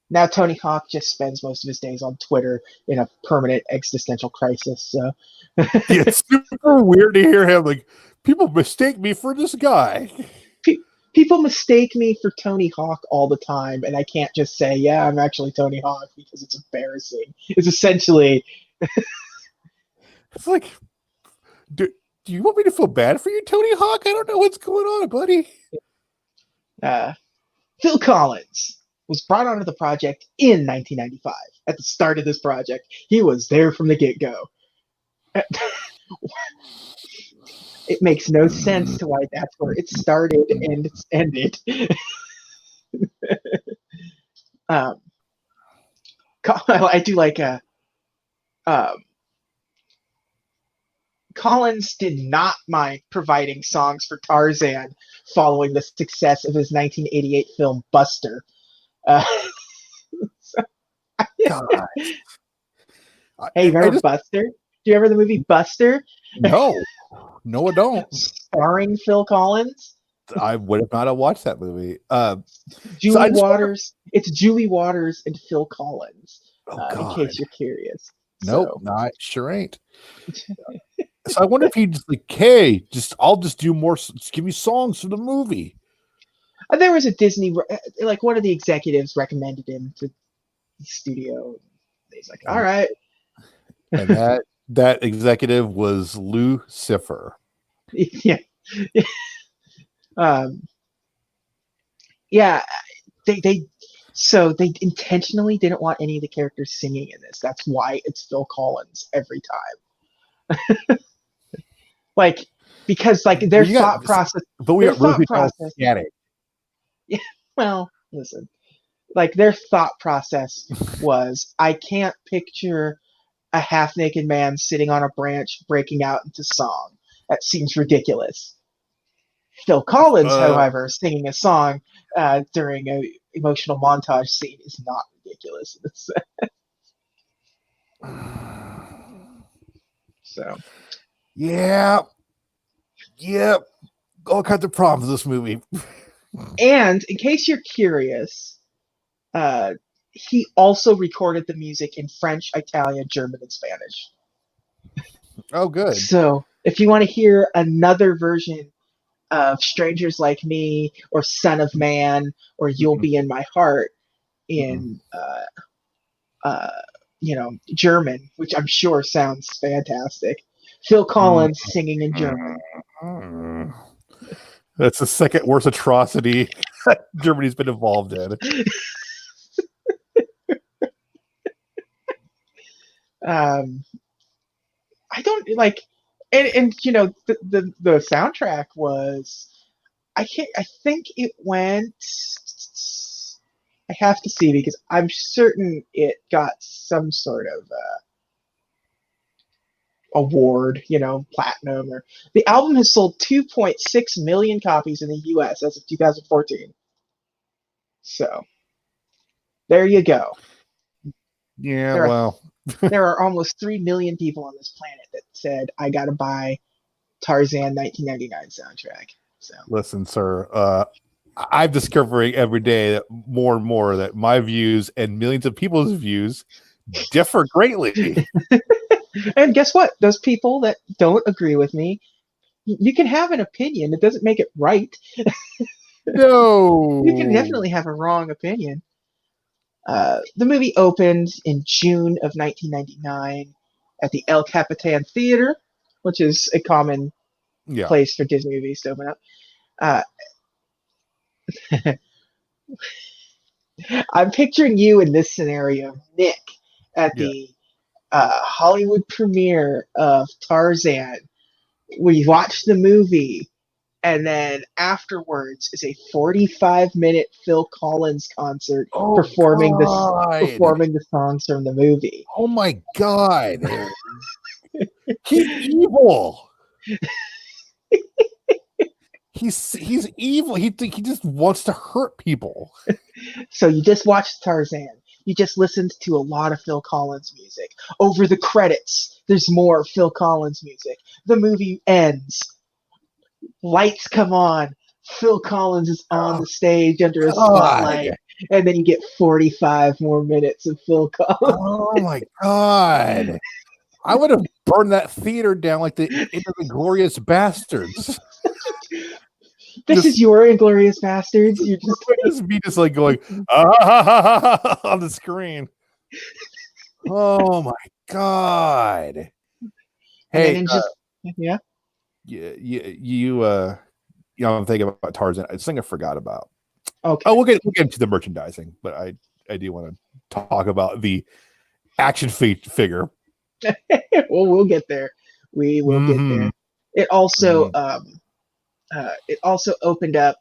Now Tony Hawk just spends most of his days on Twitter in a permanent existential crisis. So it's super weird to hear him people mistake me for this guy. People mistake me for Tony Hawk all the time, and I can't just say, yeah, I'm actually Tony Hawk, because it's embarrassing. It's essentially it's like, do you want me to feel bad for you, Tony Hawk? I don't know what's going on, buddy. Phil Collins was brought onto the project in 1995. At the start of this project, he was there from the get-go. It makes no sense to why that's where it started and it's ended. I do Collins did not mind providing songs for Tarzan following the success of his 1988 film Buster. So I God. Hey, I remember just Buster? Do you remember the movie Buster? no, I don't. Starring Phil Collins? I would have not have watched that movie. So I Julie just wonder. Waters. It's Julie Waters and Phil Collins, Oh in God, case you're curious. nope, So, not sure ain't. So I wonder if he just like, hey, I'll just do more. Just give me songs for the movie. there was a Disney, like one of the executives recommended him to the studio. He's like, all And right. and that executive was Lucifer. Yeah. Um, yeah. They so they intentionally didn't want any of the characters singing in this. That's why it's Phil Collins every time. Like, because like Well, you got, we their got thought Ruby Doll process. Static. Yeah. Well, listen. Like their thought process was, I can't picture a half naked man sitting on a branch breaking out into song. That seems ridiculous. Phil Collins, Uh, however, singing a song during an emotional montage scene is not ridiculous. So, yeah, all kinds of problems with this movie. and in case you're curious, he also recorded the music in French, Italian, German, and Spanish. Oh, good. So, if you want to hear another version of Strangers Like Me or Son of Man or You'll Be in My Heart in German, which I'm sure sounds fantastic. Phil Collins singing in German. That's the second worst atrocity Germany's been involved in. um, I don't like, and the soundtrack was, I think it went. I have to see because I'm certain it got some sort of award, platinum. Or the album has sold 2.6 million copies in the U.S. as of 2014. So there you go. Yeah, There are well, there are almost 3 million people on this planet that said I gotta buy Tarzan 1999 soundtrack. So listen, sir. I'm discovering every day that more and more that my views and millions of people's views differ greatly. and guess what? Those people that don't agree with me, you can have an opinion. It doesn't make it right. You can No. definitely have a wrong opinion. The movie opened in June of 1999 at the El Capitan Theater, which is a common Yeah. place for Disney movies to open up. Uh, I'm picturing you in this scenario, Nick, at Yeah. the Hollywood premiere of Tarzan. We watch the movie, and then afterwards is a 45-minute Phil Collins concert Oh performing God. the songs from the movie. Oh my God. He's evil. He's evil. He just wants to hurt people. So you just watched Tarzan. You just listened to a lot of Phil Collins music. Over the credits, there's more Phil Collins music. The movie ends. Lights come on. Phil Collins is on Oh the stage under a God. spotlight. And then you get 45 more minutes of Phil Collins. Oh my God. I would have burned that theater down like the Into the Glorious Bastards. This is your Inglorious Bastards. You just me just like going ah, on the screen. Oh my God. and then Hey, yeah. I'm thinking about Tarzan. It's something I forgot about. Okay. Oh, we'll get into the merchandising, but I do want to talk about the action figure. Well, we'll get there. We will get there. It also opened up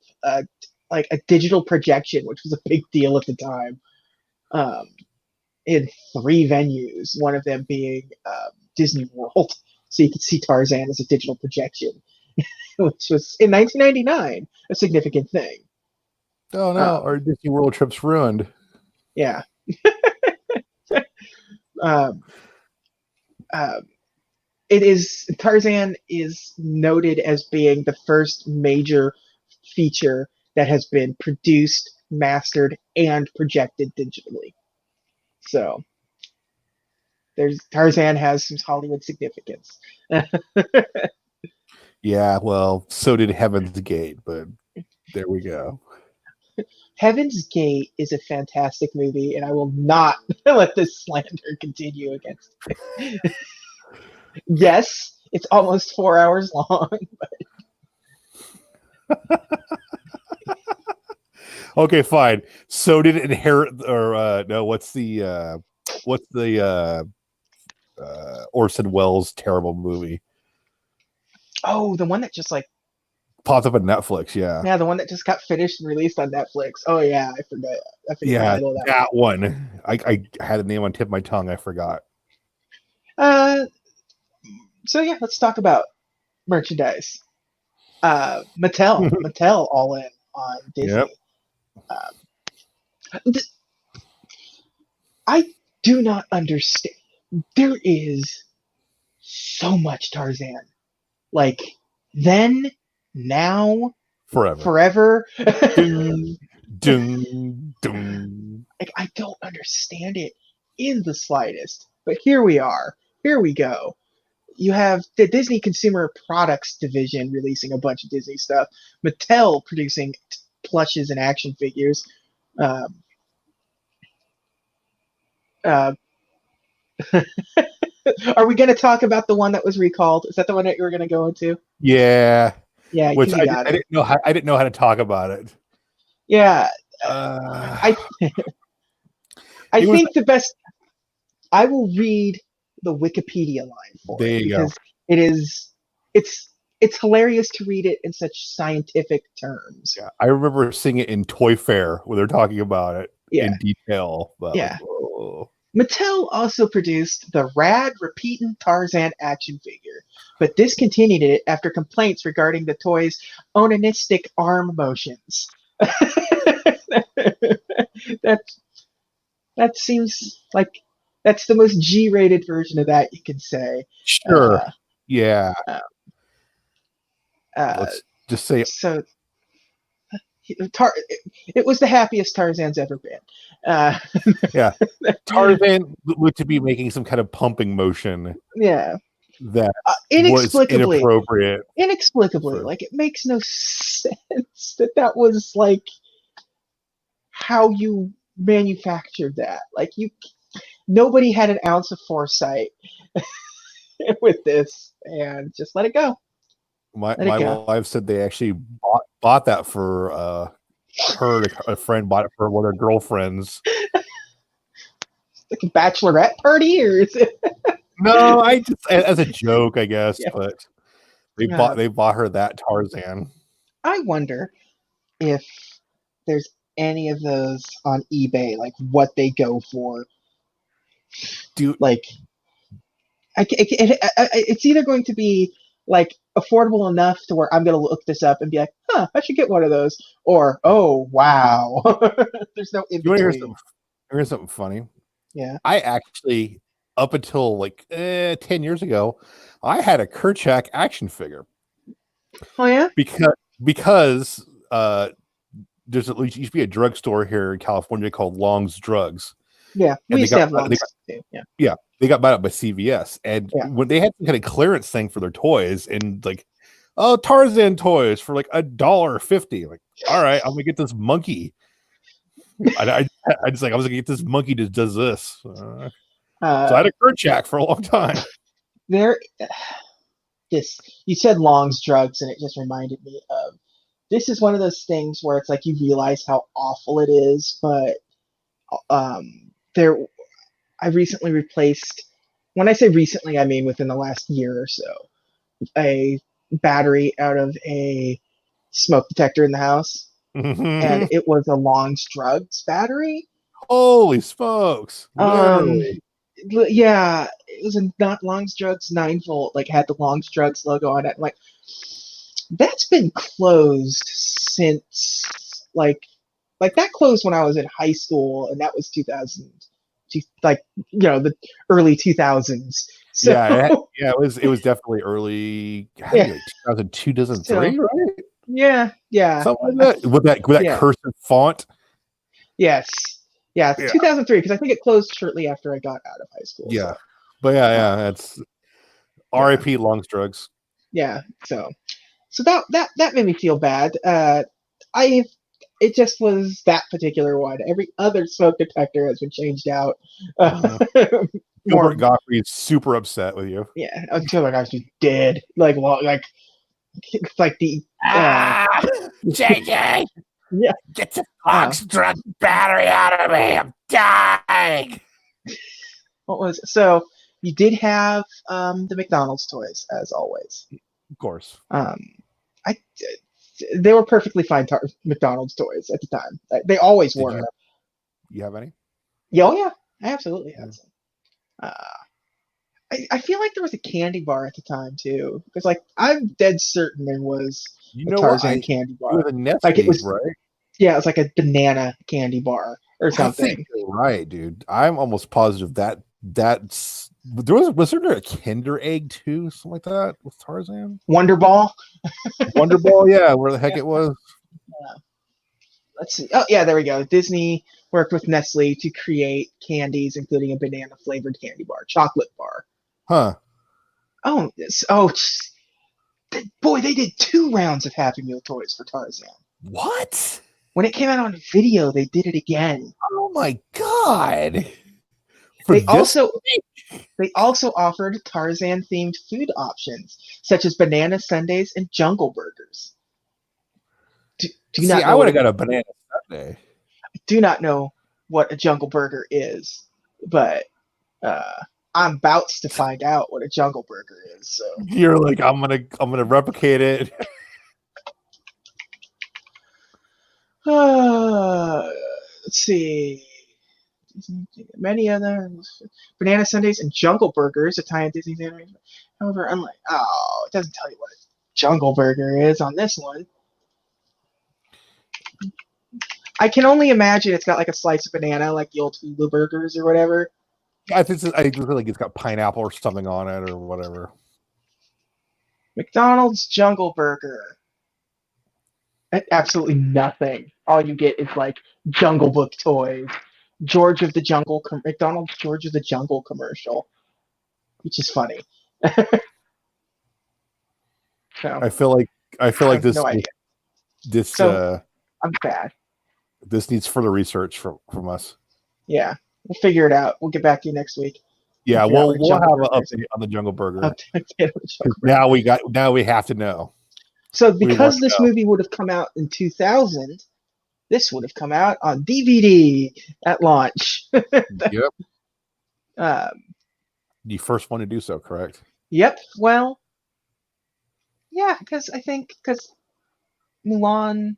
like a digital projection, which was a big deal at the time, in 3 venues. One of them being Disney World, so you could see Tarzan as a digital projection, which was in 1999 a significant thing. Oh no, our Disney World trip's ruined. Yeah. Um, uh, it is Tarzan is noted as being the first major feature that has been produced, mastered, and projected digitally. So there's Tarzan has some Hollywood significance. Yeah, well, so did Heaven's Gate, but there we go. Heaven's Gate is a fantastic movie, and I will not let this slander continue against it. Yes, it's almost 4 hours long. Okay, fine. So did Inherit, or no? What's the Orson Welles terrible movie? Oh, the one that just like Popped up on Netflix. Yeah, yeah, the one that just got finished and released on Netflix. Oh yeah, I forgot. I forget the yeah, title of that that one. I had the name on tip of my tongue. I forgot. one. So yeah, let's talk about merchandise. Mattel all in on Yep. Disney. Th- I do not understand. There is so much Tarzan. Like then, now, Forever. forever. Ding, ding, ding. Like I don't understand it in the slightest. But here we are. Here we go. You have the Disney Consumer Products division releasing a bunch of Disney stuff. Mattel producing plushes and action figures. Um, uh, are we going to talk about the one that was recalled? Is that the one that you were going to go into? Yeah, Yeah, which because you got I it. didn't know how I didn't know how to talk about it. Yeah, Uh, I I it was think the best. I will read the Wikipedia line for it there you go. because it is it's it's hilarious to read it in such scientific terms. Yeah, I remember seeing it in Toy Fair where they're talking about it Yeah, in detail. But like, yeah. oh, Mattel also produced the Rad Repeatin' Tarzan action figure, but discontinued it after complaints regarding the toy's onanistic arm motions. that that seems like that's the most G-rated version of that you can say. sure, Uh, yeah. uh, uh, Let's just say, so Tar- it was the happiest Tarzan's ever been. Uh, yeah. Tarzan looked to be making some kind of pumping motion yeah, that was inexplicably, inappropriate inexplicably, for. like it makes no sense that that was like how you manufactured that. Like you, nobody had an ounce of foresight with this, and just let it go. My Let it my go. wife said they actually bought that for her. A friend bought it for one of their girlfriends. Like a bachelorette party, or is it? No, I just as a joke, I guess, Yeah. but Uh, they bought her that Tarzan. I wonder if there's any of those on eBay, like what they go for. Dude, Like, it's either going to be like affordable enough to where I'm going to look this up and be like, huh, I should get one of those, or oh wow, there's no in you want to between. hear something funny? Yeah. I actually, up until like 10 years ago, I had a Kerchak action figure Oh yeah. because used to be a drugstore here in California called Long's Drugs, Yeah. We and used to have lungs too. Yeah. they got bought up by CVS, and Yeah. when they had some kind of clearance thing for their toys, and like, oh, Tarzan toys for like $1.50. Like, all right, I'm gonna get this monkey. I just like I was gonna get this monkey that does this. So I Uh, had a Kerchak for a long time. there. This you said Long's drugs, and it just reminded me of. This is one of those things where it's like you realize how awful it is, but there I recently replaced, when I say recently, I mean within the last year or so, a battery out of a smoke detector in the house, and it was a Long's Drugs battery. Holy smokes! Um, Literally, yeah, it was a not Long's Drugs 9 volt, like had the Long's Drugs logo on it. Like that's been closed since like that closed when I was in high school, and that was the early 2000s. So it was definitely early. Had to yeah, be like 2002, so 2003, right? yeah, Something like that with that yeah, cursive font. yes, yeah, Yeah, 2003 because I think it closed shortly after I got out of high school. yeah, So but uh, that's yeah, R.I.P. Longstrugs. yeah. So that made me feel bad. I It just was that particular one. Every other smoke detector has been changed out. Mm-hmm. More, Gilbert Gottfried is super upset with you. yeah. Until like I was dead, like the JJ, yeah. get the Uh, Longstrug battery out of me! I'm dying. what was it? So you did have the McDonald's toys as always. Of course. Um, I They were perfectly fine McDonald's toys at the time. They always Did were. you have any? Yeah, oh yeah, I absolutely Yeah. had some. I feel like there was a candy bar at the time too, because like I'm dead certain there was You a know what? Tarzan candy It was bar. a Like it Nestle, was, right? yeah, it was like a banana candy bar or I think something. you're right, dude. I'm almost positive that's was there a Kinder Egg too, something like that with Tarzan? Wonder Ball. Wonder Ball, yeah, where the heck it was. Let's see. Oh yeah, there we go. Disney worked with Nestle to create candies, including a banana flavored candy bar, chocolate bar. Huh. Boy, they did 2 rounds of Happy Meal toys for Tarzan. What? When it came out on video, they did it again. Oh my god. For They this also they also offered Tarzan themed food options such as banana sundaes and jungle burgers. Do you See, not I know would what have an got a banana sundae. do not know what a jungle burger is, but uh, I'm about to find out what a jungle burger is. So You're like, I'm gonna replicate it. let's see. Many other banana sundaes and jungle burgers, Italian Disney's animation. However, unlike it doesn't tell you what a jungle burger is on this one. I can only imagine it's got like a slice of banana, like the old Hulu burgers or whatever. I feel like it's got pineapple or something on it or whatever. McDonald's Jungle Burger. Absolutely nothing. All you get is like Jungle Book toys. McDonald's George of the Jungle commercial, which is funny. So I feel like I have this no idea. this So I'm sad. this needs further research from us. Yeah, we'll figure it out. We'll get back to you next week. Yeah, Figure out what a we'll have Jungle an Burger is. update on the Jungle Burger. Update what a Jungle Burger. Now we have to know. So We want because to this know. movie would have come out in 2000, this would have come out on DVD at launch. Yep. um, You first one to do so, correct? yep. Well, yeah, because Mulan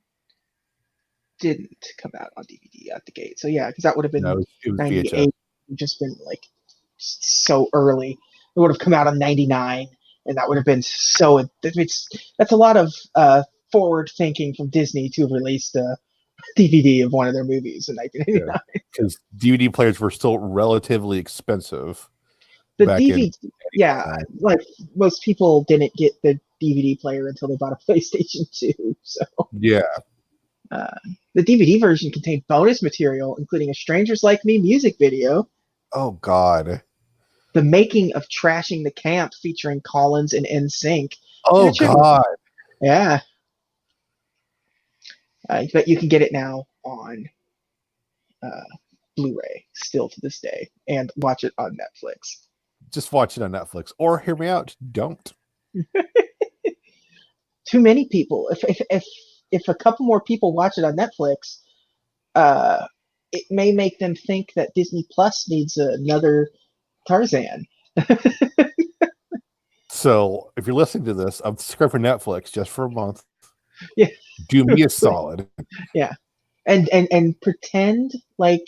didn't come out on DVD at the gate. So yeah, because that would have No, been it was VHS. 98. Just been like so early. It would have come out on 99, and that would have been so. That's a lot of forward thinking from Disney to release a DVD of one of their movies in 1989. Because DVD players were still relatively expensive The back in. DVD, yeah, like most people didn't get the DVD player until they bought a PlayStation 2. So Yeah. the DVD version contained bonus material, including a Strangers Like Me music video, Oh God. the making of Trashing the Camp featuring Collins and NSYNC. Oh God. Yeah. But you can get it now on uh, Blu-ray still to this day and watch it on Netflix. Just watch it on Netflix. Or hear me out. Don't. Too many people. If a couple more people watch it on Netflix, it may make them think that Disney Plus needs another Tarzan. So if you're listening to this, I'm subscribed for Netflix just for a month. Yeah. Do me a solid. Yeah. And pretend like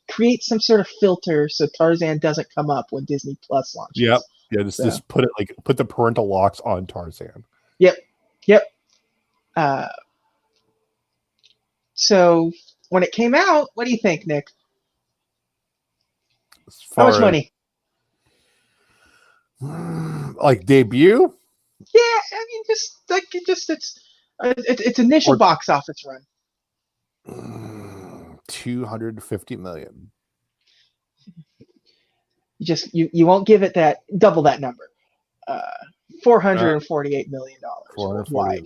create some sort of filter so Tarzan doesn't come up when Disney Plus launches. Yep. Yeah, just put the parental locks on Tarzan. Yep. So when it came out, what do you think, Nick? As How much far as money? like debut Yeah, I mean, just like it's initial or box office run. 250 million. You won't give it that double that number. Uh, Uh, $448 million 440. worldwide.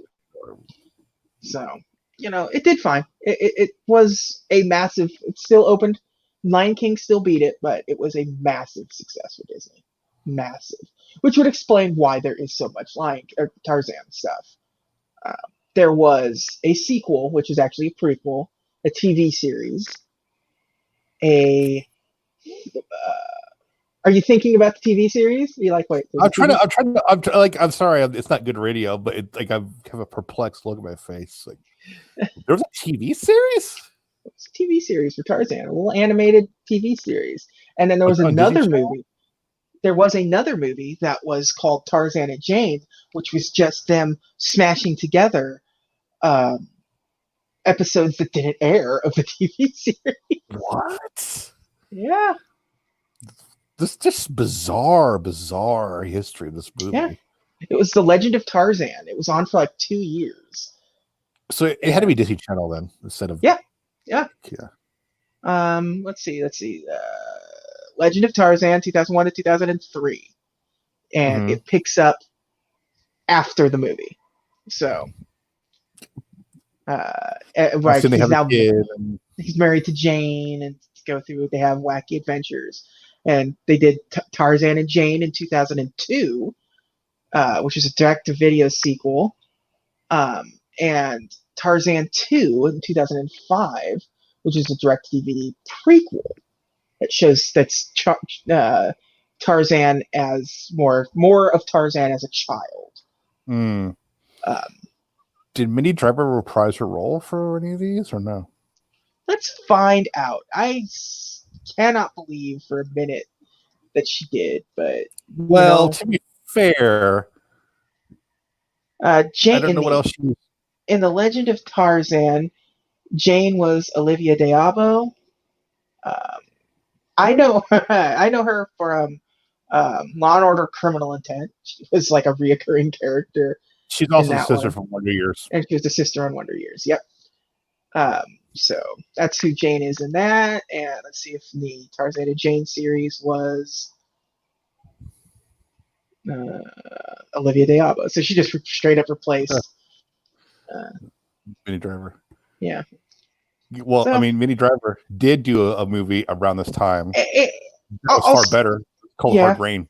So it did fine. It was a massive. It still opened. Lion King still beat it, but it was a massive success for Disney. Massive, which would explain why there is so much Lion or Tarzan stuff. Uh, there was a sequel, which is actually a prequel, a TV series. A Are you thinking about the TV series? You like, wait, there's a TV series? I'm sorry. It's not good radio, but I have a perplexed look at my face. Like, there's a TV series? It's a TV series for Tarzan, a little animated TV series. And then there Like was on Disney another Channel? movie. There was another movie that was called Tarzan and Jane, which was just them smashing together um, episodes that didn't air of the TV series. What? Yeah, This just bizarre history of this yeah. movie. It was The Legend of Tarzan. It was on for like 2 years. So it had to And be Disney Channel then, instead of yeah, yeah. yeah. Let's see. Legend of Tarzan, 2001 to 2003, and Mm-hmm. it picks up after the movie. So, I right, assume they he's have a now kid. And, he's married to Jane, and go through. They have wacky adventures, and they did Tarzan and Jane in 2002, which is a direct-to-video sequel, and Tarzan 2 in 2005, which is a direct-to-DVD prequel. It shows Tarzan as more of Tarzan as a child. mm. Um, Did Minnie Driver reprise her role for any of these or no? let's find out. Cannot believe for a minute that she did, but Well, to be fair, Jane I don't know what else she was. in the Legend of Tarzan, Jane was Olivia Deabo. Um, I know I know her from Law and Order: Criminal Intent. She was like a reoccurring character She's in also the that sister one, from Wonder Years. and she was the sister on Wonder Years. Yep. So that's who Jane is in that. And let's see if the Tarzan and Jane series was Olivia Deabo. So she just straight up replaced. Minnie Driver. Yeah. Well, I So mean, Minnie Driver did do a movie around this time. it That was far better. Cold yeah, Hard Rain.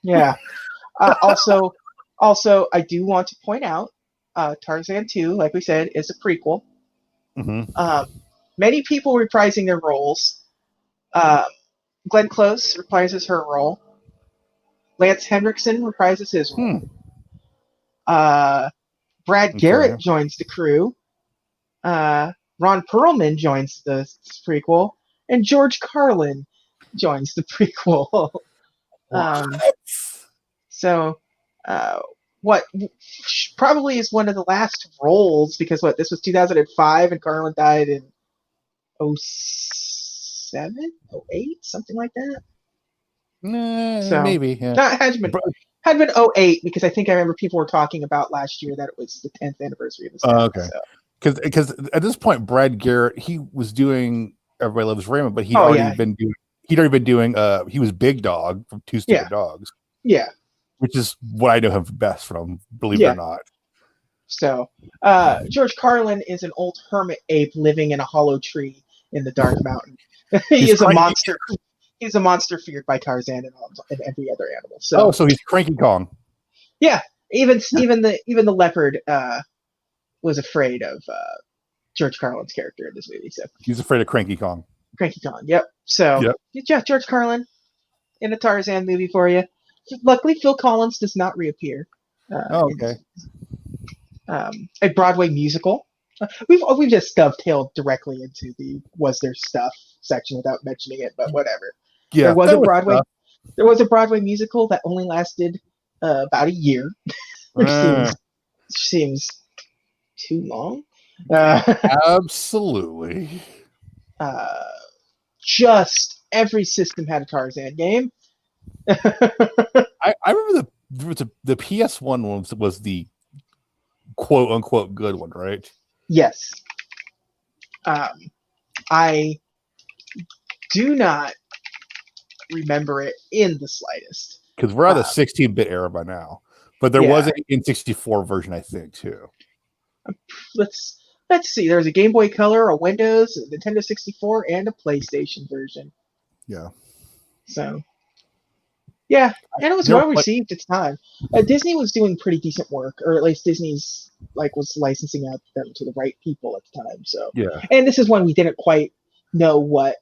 yeah. Also, I do want to point out, Tarzan 2, like we said, is a prequel. Mm-hmm. Many people reprising their roles. Glenn Close reprises her role. Lance Henriksen reprises his role. Brad Garrett joins the crew. Ron Perlman joins the prequel, and George Carlin joins the prequel. So, what probably is one of the last roles, because this was 2005 and Carlin died in 07, 08, something like that. So Maybe, yeah. That had been 08, because I think I remember people were talking about last year that it was the 10th anniversary of his death. Okay. Because at this point, Brad Garrett, he was doing Everybody Loves Raymond, but he'd already been doing he was Big Dog from Two Stupid Dogs. Yeah. Which is what I know him best from, believe it or not. So George Carlin is an old hermit ape living in a hollow tree in the Dark Mountain. He is a monster. He's a monster feared by Tarzan and every other animal. So he's Cranky Kong. Yeah, even the leopard was afraid of George Carlin's character in this movie. So he's afraid of Cranky Kong. Cranky Kong. Yep. So yeah, George Carlin in a Tarzan movie for you. Luckily, Phil Collins does not reappear. Okay. A Broadway musical. We've just dovetailed directly into the was there stuff section without mentioning it, but whatever. Yeah, there was a Broadway musical that only lasted about a year, which seems too long. Absolutely. Just every system had a Tarzan game. I remember the PS1 one was the quote unquote good one, right? Yes. I do not remember it in the slightest. Because we're on the 16-bit era by now. But there was an N64 version, I think, too. Let's see. There's a Game Boy Color, a Windows, a Nintendo 64, and a PlayStation version. Yeah. So, yeah, and it was well received at the time. Disney was doing pretty decent work, or at least Disney's was licensing out them to the right people at the time. So, yeah. And this is when we didn't quite know what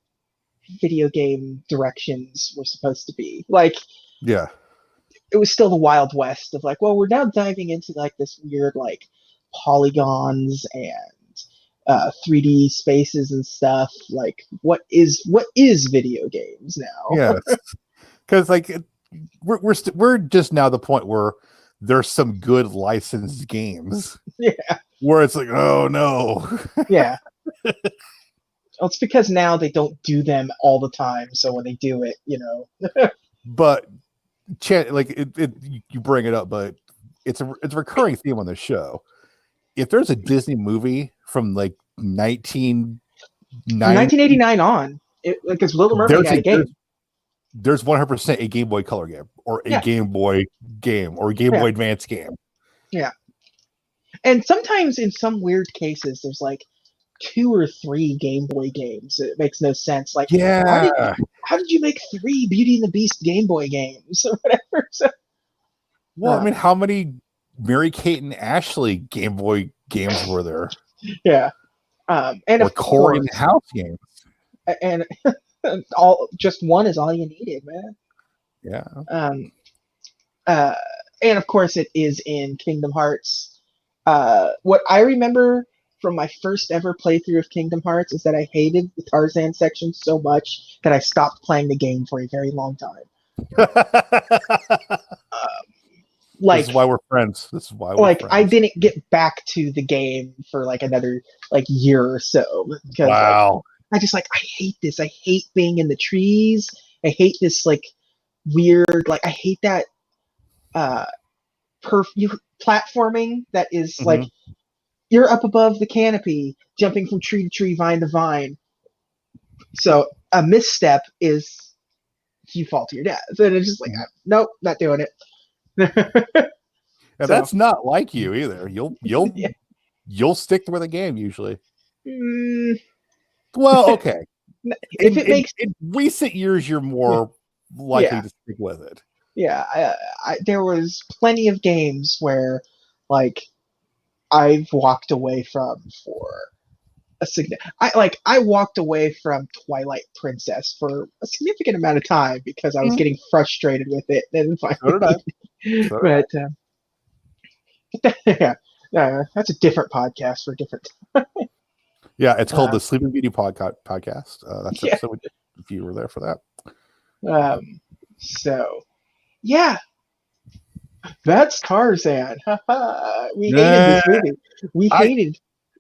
video game directions were supposed to be. Yeah. It was still the Wild West of well, we're now diving into this weird polygons and 3D spaces and stuff. What is video games now? Yeah, because we're just now the point where there's some good licensed games. Yeah, where it's oh no. Yeah. Well, it's because now they don't do them all the time. So when they do it, But you bring it up, but it's a recurring theme on the show. If there's a Disney movie from 1989 on, it's Little Mermaid had a game. There's 100% a Game Boy Color game, or a Game Boy game, or a Game Boy Advance game. Yeah, and sometimes in some weird cases, there's 2 or 3 Game Boy games. It makes no sense. How did you make 3 Beauty and the Beast Game Boy games or whatever? So, well, I mean, how many Mary-Kate and Ashley Game Boy games were there? Yeah, and or Corey in the House games, and just one is all you needed, man. Yeah. And of course, it is in Kingdom Hearts. What I remember from my first ever playthrough of Kingdom Hearts is that I hated the Tarzan section so much that I stopped playing the game for a very long time. This is why we're friends. This is why we're friends. I didn't get back to the game for another year or so because wow. I just I hate this. I hate being in the trees. I hate this weird I hate that platforming that is you're up above the canopy, jumping from tree to tree, vine to vine. So a misstep is you fall to your death. And it's just nope, not doing it. And that's not like you either. You'll stick with a game usually. Well, okay. If it makes in recent years, you're more likely to stick with it. Yeah, there was plenty of games where I've walked away from for a significant. I walked away from Twilight Princess for a significant amount of time because I was getting frustrated with it. And finally, that's a different podcast for a different time. Yeah, it's called the Sleeping Beauty podcast. That's episode we did, if you were there for that. So, yeah. That's Tarzan. We hated this movie.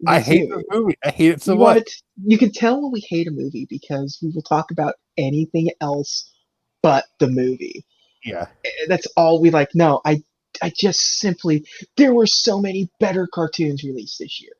I hate this movie. I hate it so much. You can tell when we hate a movie because we will talk about anything else but the movie. Yeah. That's all we like. No, I just simply, there were so many better cartoons released this year.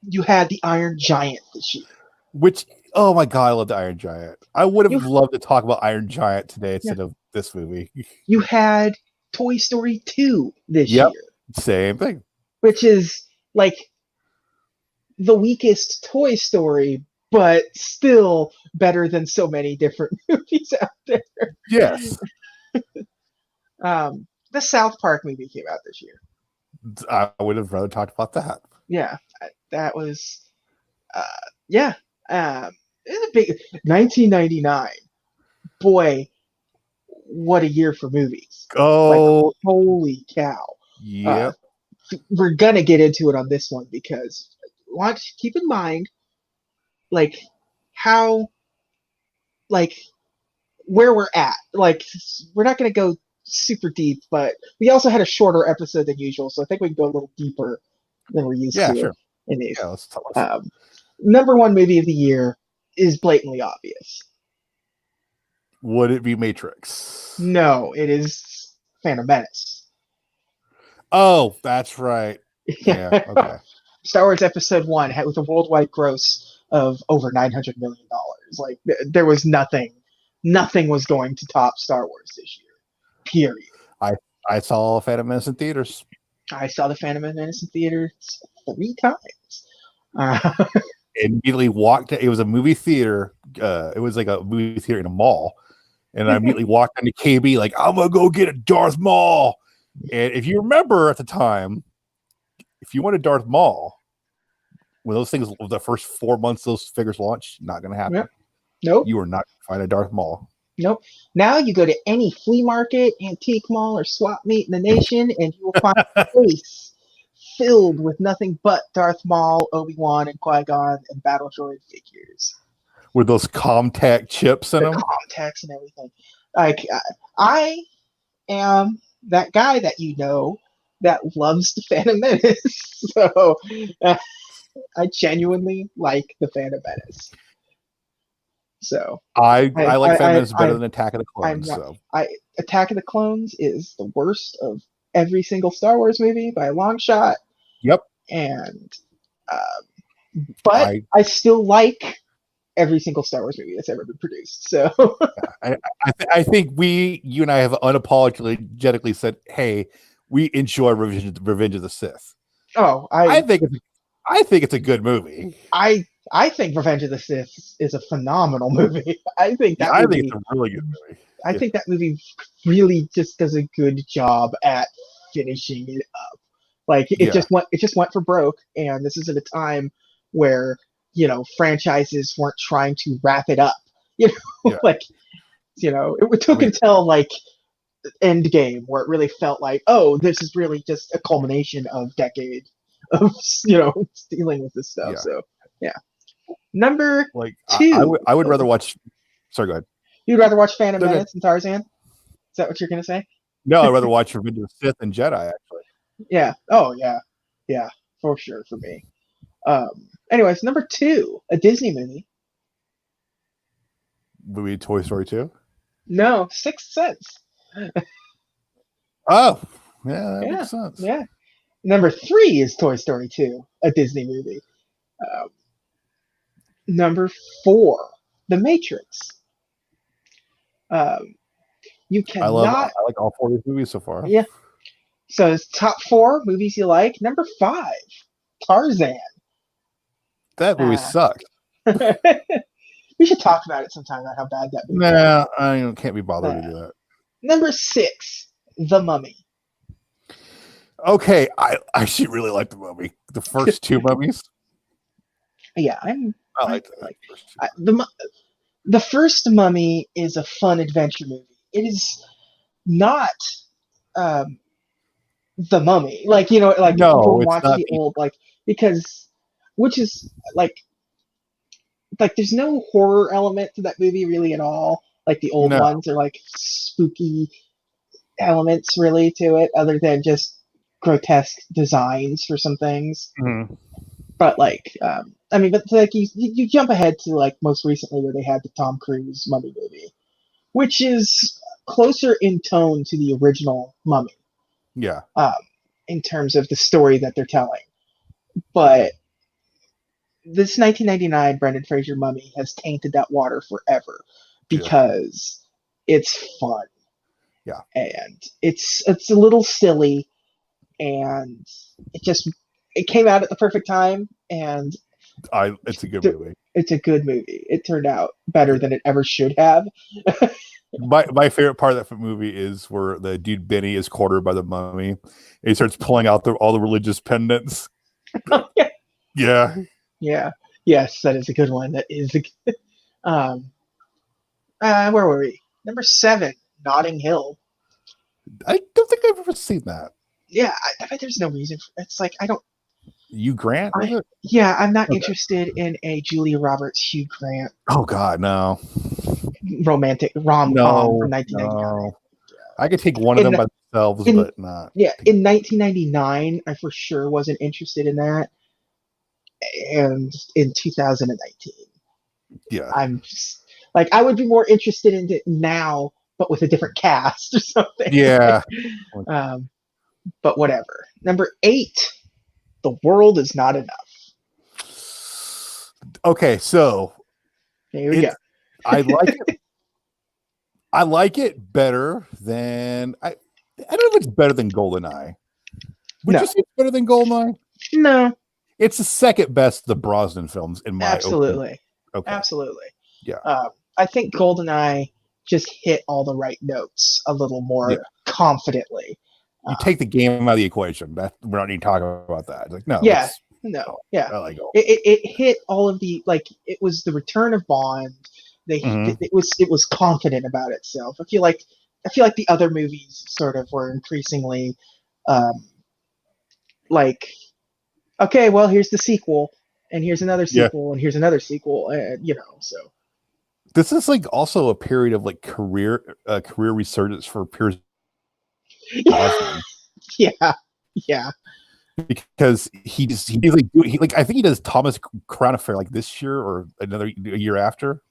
You had the Iron Giant this year. Which, oh my God, I love the Iron Giant. I would have loved to talk about Iron Giant today instead of this movie. You had Toy Story 2 this year. Same thing. Which is the weakest Toy Story, but still better than so many different movies out there. Yes. The South Park movie came out this year. I would have rather talked about that. Yeah, that was, it was a big 1999. Boy, what a year for movies! Oh, holy cow! Yeah, we're gonna get into it on this one because keep in mind, how, where we're at. We're not gonna go super deep, but we also had a shorter episode than usual, so I think we can go a little deeper than we're used to. Sure. In these. Yeah, let's talk. Number one movie of the year, is blatantly obvious. Would it be Matrix? No, it is Phantom Menace. Oh, that's right. Yeah. Okay. Star Wars Episode 1 had with a worldwide gross of over $900 million. Like there was nothing was going to top Star Wars this year. Period. I saw Phantom Menace in theaters. I saw the Phantom Menace in theaters 3 times. Immediately walked. It was a movie theater. It was like a movie theater in a mall, and I immediately walked into KB like, I'm gonna go get a Darth Maul. And if you remember at the time, if you wanted Darth Maul, when those things, the first 4 months those figures launched, not gonna happen. Yep. Nope. You are not gonna find a Darth Maul. Nope. Now you go to any flea market, antique mall, or swap meet in the nation, and you will find a case filled with nothing but Darth Maul, Obi-Wan, and Qui-Gon, and Battle Droid figures. With those Comtac chips in them? Comtacs and everything. Like, I am that guy that you know that loves the Phantom Menace. So, I genuinely like the Phantom Menace. So I like Phantom Menace better than Attack of the Clones. Attack of the Clones is the worst of every single Star Wars movie by a long shot. Yep. And but I still like every single Star Wars movie that's ever been produced. So I think you and I have unapologetically said, hey, we enjoy Revenge of the Sith. Oh, I think it's a good movie. I think Revenge of the Sith is a phenomenal movie. I think it's a really good movie. I think that movie really just does a good job at finishing it up. Like it just went for broke, and this is at a time where, you know, franchises weren't trying to wrap it up. You know, like, you know, it took until like Endgame where it really felt like, oh, this is really just a culmination of decade of, you know, dealing with this stuff. Yeah. So yeah. Number like 2. I would rather watch. Sorry, go ahead. You'd rather watch Phantom Menace and Tarzan? Is that what you're gonna say? No, I'd rather watch Revenge of the Sith and Jedi. Actually. Yeah. Oh yeah. Yeah, for sure for me. Anyways, number 2, a Disney movie. Movie Toy Story 2? No, Sixth Sense. Oh, yeah, that makes sense. Yeah. Number 3 is Toy Story 2, a Disney movie. Number 4, The Matrix. You cannot. I like all 4 of these movies so far. Yeah. So it's top 4 movies you like. Number 5, Tarzan. That movie sucked. We should talk about it sometime about how bad that movie is. Nah, I can't be bothered to do that. Number 6, The Mummy. Okay, I actually really like The Mummy. The first 2 mummies. Yeah, I like the first Mummy is a fun adventure movie. It is not The Mummy. Like, you know, like people watch the old, like, because, which is like there's no horror element to that movie really at all. Like the old ones are like spooky elements really to it, other than just grotesque designs for some things. Mm-hmm. But like, I mean, but like you jump ahead to like most recently where they had the Tom Cruise Mummy movie, which is closer in tone to the original Mummy. Yeah. In terms of the story that they're telling, but this 1999 Brendan Fraser Mummy has tainted that water forever because it's fun. Yeah. And it's a little silly, and it came out at the perfect time, and it's a good movie. It's a good movie. It turned out better than it ever should have. My favorite part of that movie is where the dude Benny is cornered by the mummy, and he starts pulling out all the religious pendants. Yeah. Yeah. Yes, that is a good one. That is a good. Where were we? Number 7, Notting Hill. I don't think I've ever seen that. Yeah, I bet there's no reason. It's like I don't. Hugh Grant? Yeah, I'm not interested in a Julia Roberts, Hugh Grant. Oh God, no. Romantic rom-com from 1999. No. I could take one of them by themselves, but not. Yeah, in 1999, I for sure wasn't interested in that. And in 2019, Yeah. I'm just, like, I would be more interested in it now, but with a different cast or something. Yeah. Um, but whatever. Number 8, The World Is Not Enough. Okay, so Here we go. I like it. I like it better than I don't know if it's better than GoldenEye. Would No, you say it's better than GoldenEye? no, It's the second best of the Brosnan films, in my opinion. absolutely, Okay. absolutely. Yeah. I think GoldenEye just hit all the right notes a little Yeah. more confidently. You take the game out of the equation. We're not even talking about that. It's like, no, Yeah, no, yeah. I like It hit all of the, like, it was the return of Bond. It was confident about itself. I feel like the other movies sort of were increasingly like, okay, well, here's the sequel, and here's another sequel, and here's another sequel, and so. This is like also a period of like career resurgence for Pierce Brosnan. Yeah. Because he like I think he does Thomas Crown Affair like this year or a year after.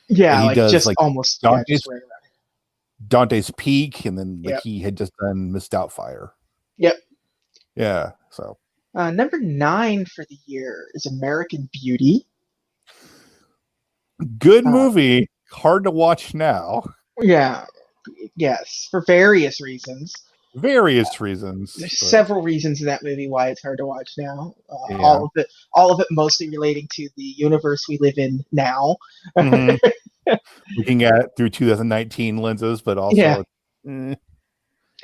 Yeah, and he like does just like almost Dante's Peak, and then like Yep. he had just done Miss Doubtfire. Yep. Yeah. So number 9 for the year is American Beauty. good movie, hard to watch now. Yeah. Yes, for various reasons. Reasons. There's several reasons in that movie why it's hard to watch now. Yeah. All of it mostly relating to the universe we live in now. Mm-hmm. Looking at it through 2019 lenses, but also. Yeah.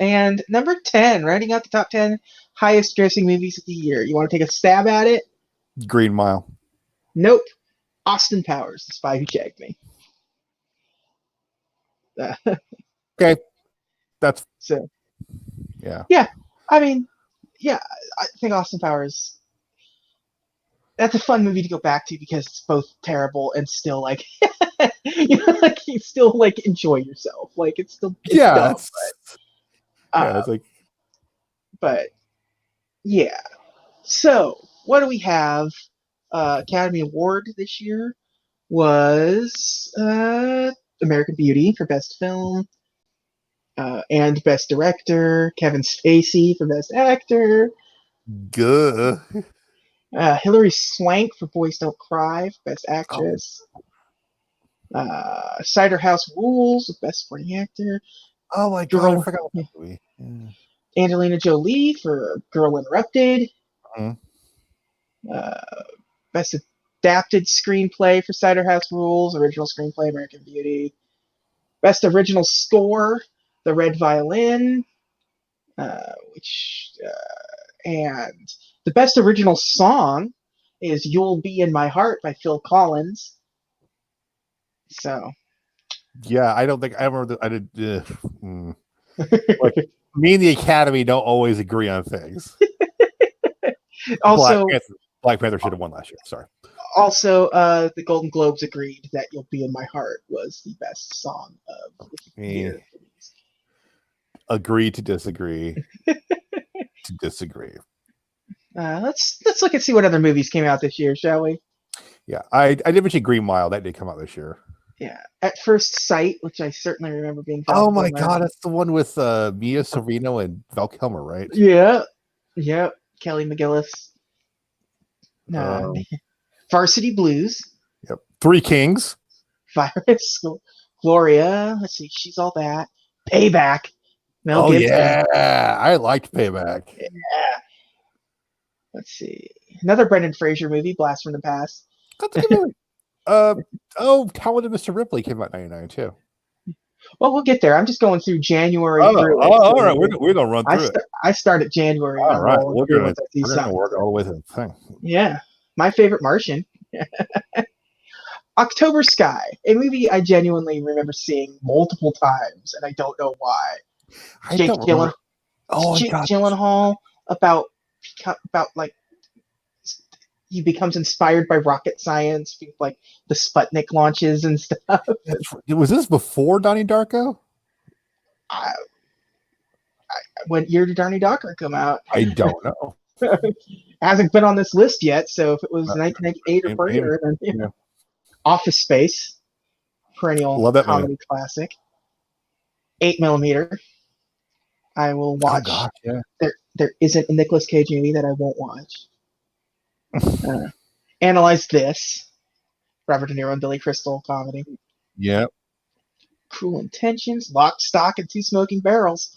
And number 10, rounding out the top 10 highest grossing movies of the year. You want to take a stab at it? Green Mile. Nope. Austin Powers, The Spy Who Shagged Me. Okay. That's so. Yeah. Yeah. I mean, yeah, I think Austin Powers, that's a fun movie to go back to because it's both terrible and still like, like you still like enjoy yourself. Like it's dumb, it's like, but yeah. So what do we have? Academy Award this year was American Beauty for Best Film. And Best Director, Kevin Spacey for Best Actor. Good. Hilary Swank for Boys Don't Cry for Best Actress. Cider House Rules, Best Supporting Actor. Oh my God, I forgot that movie. Yeah. Angelina Jolie for Girl Interrupted. Best Adapted Screenplay for Cider House Rules. Original Screenplay, American Beauty. Best Original Score, The Red Violin. And the best original song is "You'll Be in My Heart" by Phil Collins. So, yeah, I don't think I remember. I did. Like, me and the Academy don't always agree on things. Also, Black Panther should have won last year. Sorry. Also, the Golden Globes agreed that "You'll Be in My Heart" was the best song of the year. Agree to disagree. To disagree. Let's look and see what other movies came out this year, shall we? Yeah, I did mention Green Mile. That did come out this year. Yeah, At First Sight, which I certainly remember being. Oh my God, that's the one with Mia Sorvino and Val Kilmer, right? Yeah, Kelly McGillis. Varsity Blues. Yep. Three Kings. Virus. Gloria. Let's see. She's All That. Payback. Mel Gibson. Yeah, I liked Payback. Yeah. Let's see. Another Brendan Fraser movie, Blast from the Past. That's a good movie. Talented Mr. Ripley came out in 1999 too. Well, we'll get there. I'm just going through January. All right. We're going to run through it. I start at January. All right. We're going to work all the way through the thing. Yeah. My favorite Martian. October Sky, a movie I genuinely remember seeing multiple times, and I don't know why. Jake Gyllenhaal about like he becomes inspired by rocket science, like the Sputnik launches and stuff. Was this before Donnie Darko? When year did Donnie Darko come out? I don't know. Hasn't been on this list yet, so if it was 1998 or earlier, then Office Space, perennial Love that movie. comedy classic. 8 millimeter. I will Oh watch. gosh, yeah. There isn't a Nicolas Cage movie that I won't watch. Analyze This. Robert De Niro and Billy Crystal comedy. Yeah. Cruel Intentions. Lock, Stock, and Two Smoking Barrels.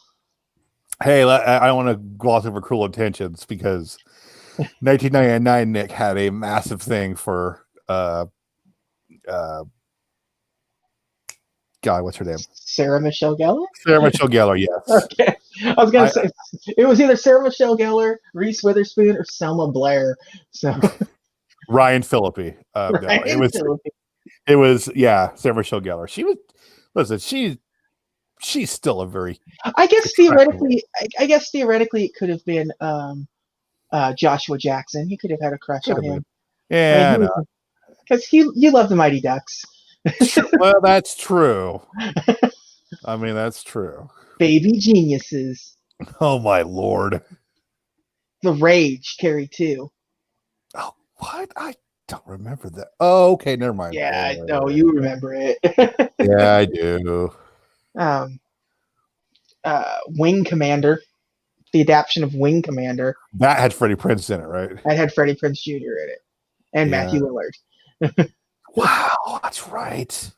Hey, I don't want to gloss over Cruel Intentions because 1999 Nick had a massive thing for God, what's her name? Sarah Michelle Gellar? Sarah Michelle Gellar, yes. Okay. I was going to say, it was either Sarah Michelle Gellar, Reese Witherspoon, or Selma Blair. So Ryan Phillippe. It was Sarah Michelle Gellar. She was, listen, she's still a very I guess theoretically it could have been Joshua Jackson. You could have had a crush on him. Yeah, because you love the Mighty Ducks. Well, that's true. I mean, that's true. Baby Geniuses. Oh my Lord. The Rage, Carrie 2. Oh, what? I don't remember that. Oh, okay, never mind. Yeah, no, you remember it. Yeah, I do. Wing Commander, the adaptation of Wing Commander. That had Freddie Prinze in it, right? That had Freddie Prinze Jr. in it, and Matthew Lillard. Wow, that's right.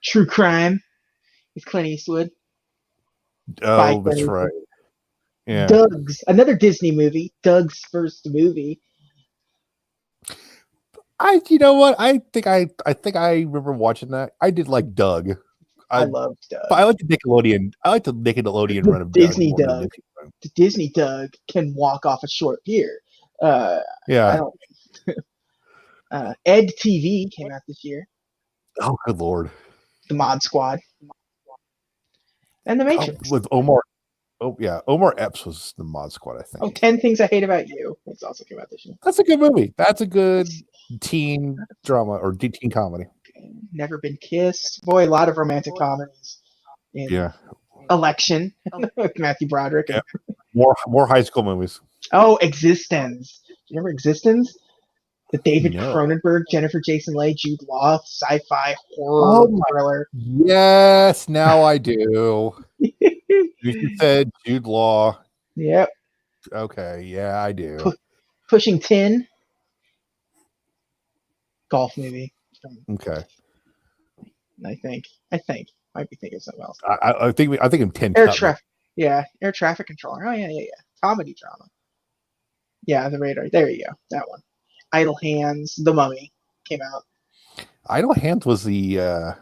True Crime with Clint Eastwood. Oh, that's right. Yeah. Doug's, another Disney movie. Doug's first movie. You know what? I think I remember watching that. I did like Doug. I loved Doug. But I like the Nickelodeon. Run of Disney Doug. The Disney Doug can walk off a short pier. Yeah. Ed TV came out this year. Oh, good Lord. The Mod Squad. And The Matrix. With Omar. Oh, yeah. Omar Epps was the Mod Squad, I think. 10 Things I Hate About You. It's also came out this year. That's a good movie. That's a good teen drama or teen comedy. Never Been Kissed. Boy, a lot of romantic comedies. Yeah. Election with Matthew Broderick. Yeah. More high school movies. Oh, Existence. Do you remember Existence? The David Cronenberg, Jennifer Jason Leigh, Jude Law, sci-fi horror thriller. Yes, now I do. You said Jude Law. Yep. Okay, yeah, I do. Pushing Tin. Golf movie. Okay. I think. Might be thinking of something else. I think I'm 10. Air traffic controller. Oh yeah. Comedy drama. Yeah, The Radar. There you go. That one. Idle Hands. The Mummy came out. Idle Hands was the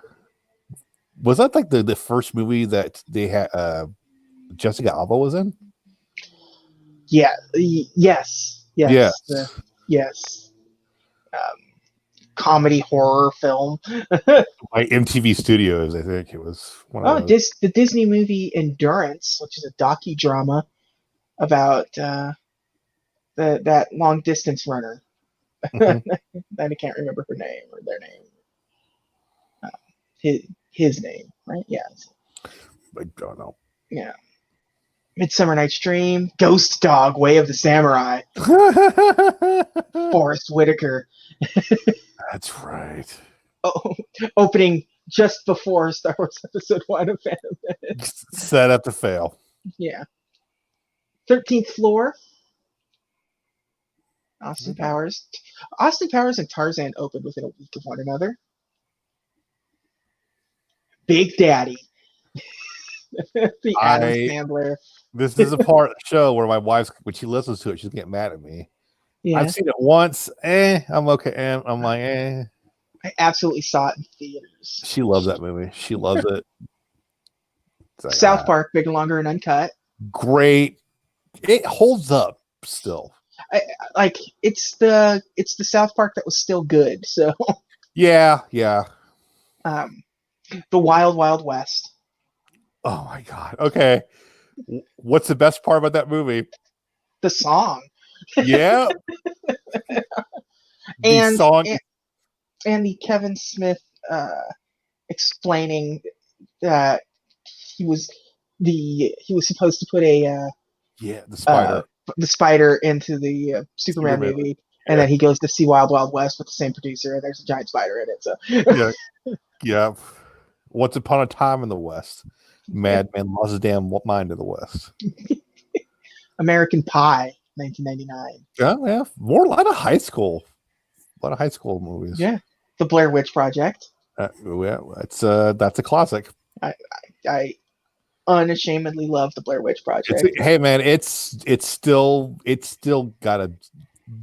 was that like the first movie that they had Jessica Alba was in? Yeah. Yes. Yes. Comedy horror film. By MTV Studios, I think it was one of those. The Disney movie Endurance, which is a docudrama about that long distance runner. Mm-hmm. I can't remember her name or their name. His name, right? Yeah. I don't know. Yeah. Midsummer Night's Dream, Ghost Dog, Way of the Samurai. Forrest Whitaker. That's right. Oh, opening just before Star Wars Episode 1 of Phantom Menace. Set up to fail. Yeah. 13th Floor. Austin Powers. Austin Powers and Tarzan opened within a week of one another. Big Daddy. The Adam Sandler. This is a part of the show where my wife, when she listens to it, she's getting mad at me. Yeah. I've seen it once. I'm okay. I'm like, I absolutely saw it in theaters. She loves that movie. She loves it. Like, South Park, Bigger, Longer, and Uncut. Great. It holds up still. It's the South Park that was still good. So yeah. The Wild Wild West. Oh my God. Okay. What's the best part about that movie? The song. Yeah. And the Kevin Smith explaining that he was supposed to put the spider into the Superman movie, And then he goes to see Wild Wild West with the same producer, and there's a giant spider in it. So Yeah. Yeah. Once upon a time in the West, madman lost his damn mind in the West. American Pie, 1999. Yeah. More a lot of high school movies. Yeah. The Blair Witch Project. Yeah, that's a classic. I unashamedly love the Blair Witch Project. Hey man, it's still gotta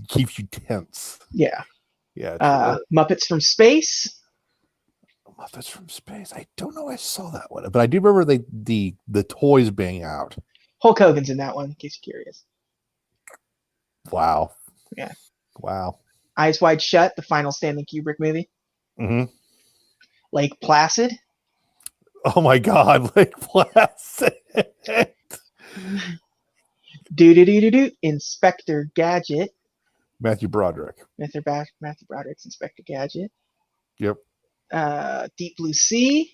keep you tense. Yeah. Yeah. Muppets from Space. Muppets from Space. I don't know. I saw that one, but I do remember the toys being out. Hulk Hogan's in that one, in case you're curious. Wow. Yeah. Wow. Eyes Wide Shut, the final Stanley Kubrick movie. Mm-hmm. Lake Placid. Oh my God, Lake Placid. Do. Inspector Gadget. Matthew Broderick. Matthew Broderick's Inspector Gadget. Yep. Deep Blue Sea.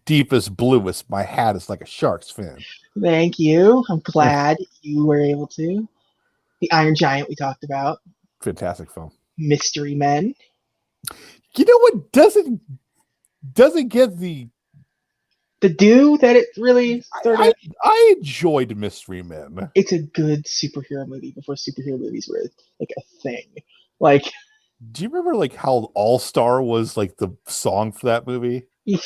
Deepest, bluest. My hat is like a shark's fin. Thank you. I'm glad you were able to. The Iron Giant we talked about. Fantastic film. Mystery Men. You know what doesn't get the due that it really started? I enjoyed Mystery Men. It's a good superhero movie before superhero movies were like a thing. Like, do you remember like how All Star was like the song for that movie? Of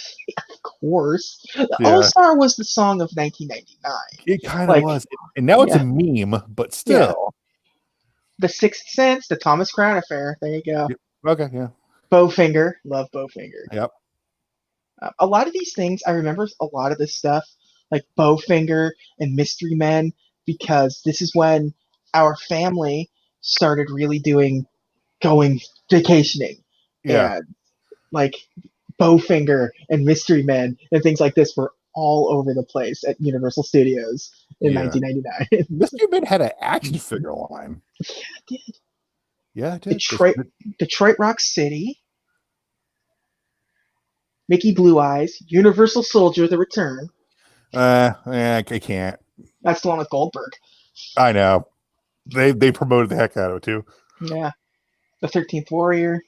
course. All Star was the song of 1999. It kind of was. And now it's a meme, but still. Yeah. The Sixth Sense, the Thomas Crown Affair. There you go. Okay, yeah. Bowfinger. Love Bowfinger. Yep. A lot of these things, I remember a lot of this stuff, like Bowfinger and Mystery Men, because this is when our family started really going vacationing. Yeah. And like Bowfinger and Mystery Men and things like this were all over the place at Universal Studios in 1999. Mystery Men had an action figure line. Yeah, it did. Yeah, it did. Detroit Rock City. Mickey Blue Eyes, Universal Soldier: The Return. I can't. That's the one with Goldberg. I know. They promoted the heck out of it too. Yeah. The 13th Warrior.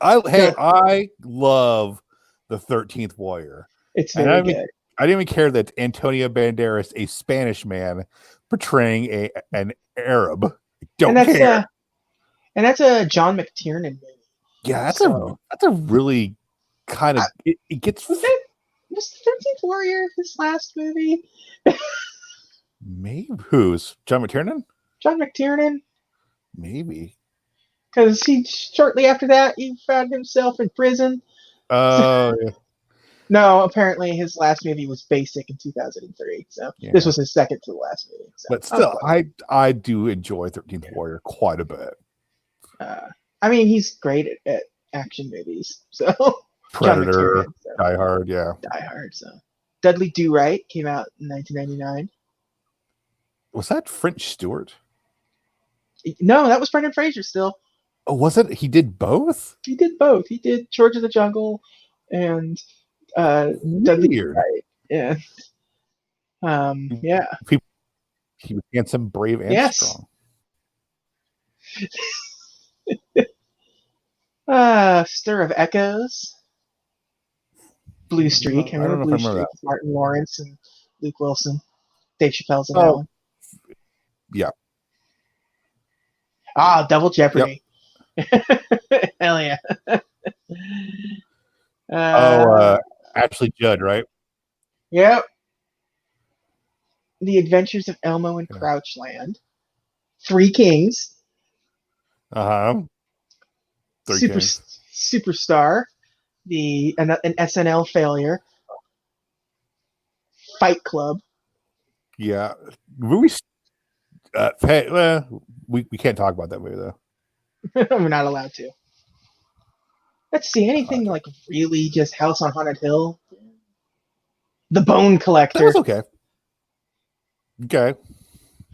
I love the 13th Warrior. It's very good. I didn't even care that Antonio Banderas, a Spanish man, portraying an Arab. Don't care. And that's a John McTiernan movie. Yeah, that's a really kind of it gets. Was the 13th Warrior his last movie? Maybe who's John McTiernan? John McTiernan. Maybe because shortly after that he found himself in prison. Yeah. No, apparently his last movie was Basic in 2003. So this was his second to the last movie. So. But still, I do enjoy 13th Warrior quite a bit. I mean, he's great at action movies. So Predator, Die Hard, Die Hard. So Dudley Do Right came out in 1999. Was that French Stewart? No, that was Brendan Fraser still. Oh, was it? He did both? He did both. He did George of the Jungle and Dudley Do Right. Yeah. Yeah. He was handsome, brave, and strong. Stir of Echoes. Blue Streak. I remember Blue Streak. Martin Lawrence and Luke Wilson. Dave Chappelle's in that one. Yeah. Double Jeopardy. Yep. Hell yeah. Ashley Judd, right? Yep. The Adventures of Elmo and Crouchland. Three Kings. Superstar. An SNL failure. Fight Club. Yeah. We can't talk about that movie though. We're not allowed to. Let's see anything like really just House on Haunted Hill. The Bone Collector. That was okay. Okay.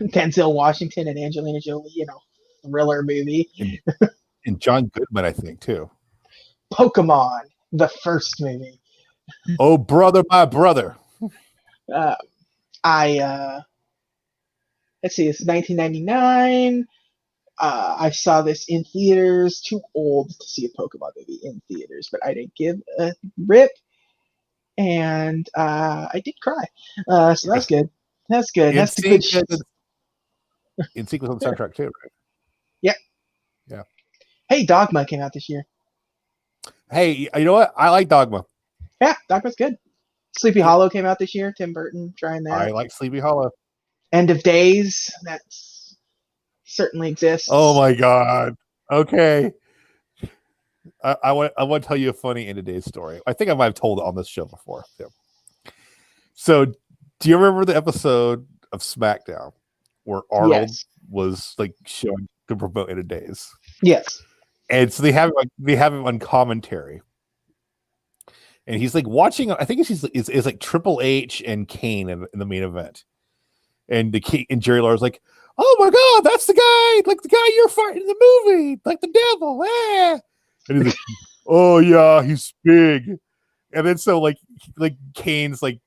Denzel Washington and Angelina Jolie in a thriller movie. And John Goodman, I think, too. Pokemon, the first movie. Oh, brother, my brother. Let's see, it's 1999. I saw this in theaters. Too old to see a Pokemon movie in theaters, but I didn't give a rip, and I did cry. So that's good. That's good. In That's the good. sync, in sync with on the soundtrack too, right? Yep. Yeah. Hey, Dogma came out this year. Hey, you know what? I like Dogma. Yeah, Dogma's good. Sleepy Hollow came out this year. Tim Burton trying that. I like Sleepy Hollow. End of Days. That certainly exists. Oh my god. Okay. I want to tell you a funny end of days story. I think I might have told it on this show before. Yeah. So, do you remember the episode of SmackDown where Arnold was like showing to promote end of days? Yes. And so they have him on commentary, and he's like watching. I think it's like Triple H and Kane in the main event, and Jerry Lawler's like, "Oh my god, that's the guy! Like the guy you're fighting in the movie, like the devil!" Eh. And he's like, "Oh yeah, he's big." And then so like Kane's like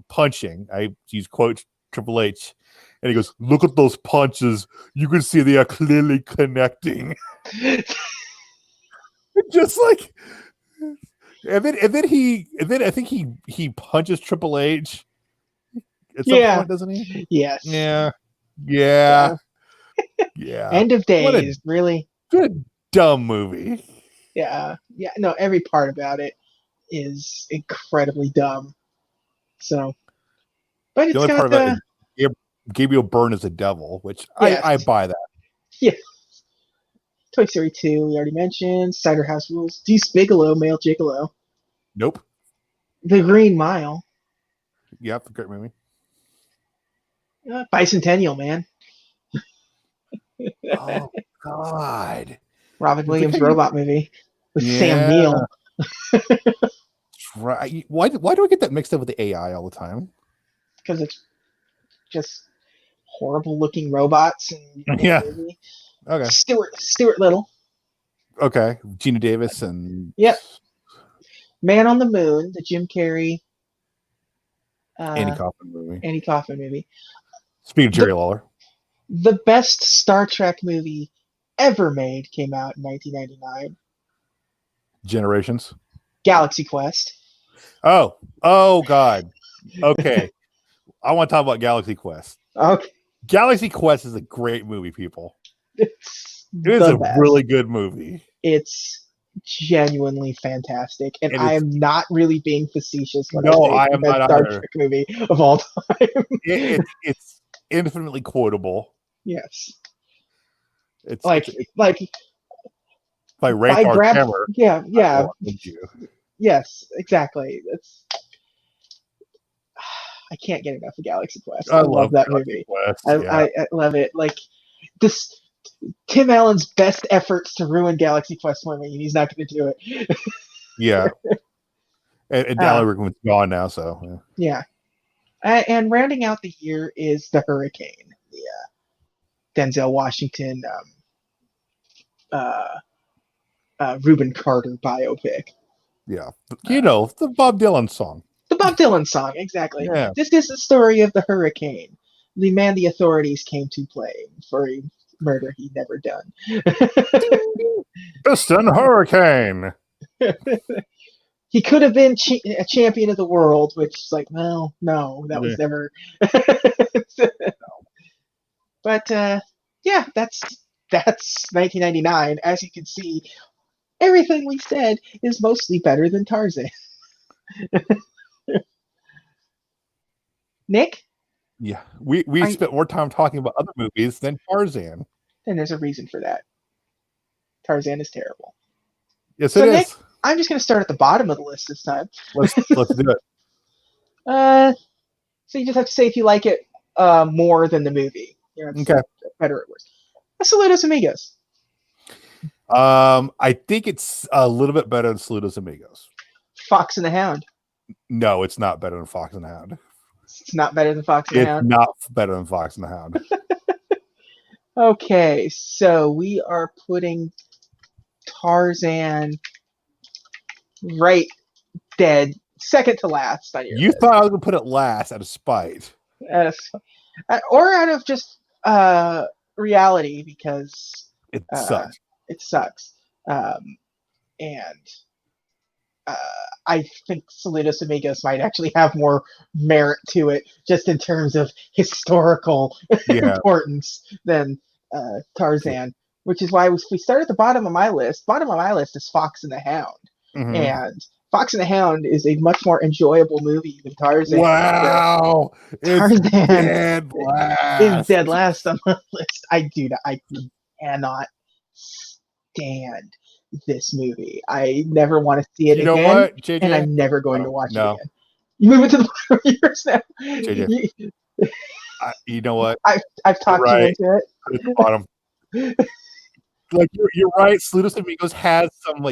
punching. I use quote Triple H, and he goes, "Look at those punches. You can see they are clearly connecting." Just like, and then I think he punches Triple H at some point, doesn't he? Yes. Yeah. End of Days, really good dumb movie. Yeah. No, every part about it is incredibly dumb. So, but it's the only got part about it, Gabriel Byrne is a devil, which I buy that. Yeah. Toy Story 2, we already mentioned. Cider House Rules. Deuce Bigelow, Male Gigolo. Nope. The Green Mile. Yep, great movie. Bicentennial Man. Oh God. Robin Williams robot movie with Sam Neill. Right. Why do I get that mixed up with the AI all the time? Because it's just horrible looking robots in the movie. Okay. Stuart Little. Okay. Gina Davis and Man on the Moon, the Jim Carrey Andy Kaufman movie. Speaking of Jerry Lawler. The best Star Trek movie ever made came out in 1999. Generations. Galaxy Quest. Oh God. Okay. I want to talk about Galaxy Quest. Okay. Galaxy Quest is a great movie, people. It is a really good movie. It's genuinely fantastic, and I am not really being facetious when I am not Star Trek movie of all time. It's infinitely quotable. Yes. It's like by Ray Hammer. Yeah. Yes, exactly. I can't get enough of Galaxy Quest. I love that movie. I love it. Like this, Tim Allen's best efforts to ruin Galaxy Quest for me, and he's not going to do it. Yeah. And Alan Rickman's gone now, so yeah. And rounding out the year is The Hurricane, the Denzel Washington, Reuben Carter biopic. Yeah, the Bob Dylan song. The Bob Dylan song, exactly. Yeah. This is the story of the hurricane, the man the authorities came to blame for a murder he'd never done. Piston Hurricane. He could have been a champion of the world, which is like, well, no, that was never. But that's 1999. As you can see, everything we said is mostly better than Tarzan. Nick? Yeah, we spent more time talking about other movies than Tarzan. And there's a reason for that. Tarzan is terrible. Yes, it is. Nick, I'm just going to start at the bottom of the list this time. Let's do it. So you just have to say if you like it more than the movie. Okay. Better or worse. Saludos Amigos. I think it's a little bit better than Saludos Amigos. Fox and the Hound. No, it's not better than Fox and the Hound. It's not better than Fox and the Hound? It's not better than Fox and the Hound. Okay, so we are putting Tarzan right dead, second to last on your list. Thought I was going to put it last out of spite. Or out of just reality because It sucks. it sucks. And uh, I think Saludos Amigos might actually have more merit to it, just in terms of historical importance, than Tarzan. Which is why we start at the bottom of my list. Bottom of my list is Fox and the Hound, and Fox and the Hound is a much more enjoyable movie than Tarzan. Wow, Tarzan is dead last. last on the list. I cannot stand this movie. I never want to see it You know again, what, JJ? and I'm never going to watch it No. again. You move it to the bottom of yours now. JJ. You know what? I've talked you into it. Put it at the bottom. Like you're right. Saludos Amigos has some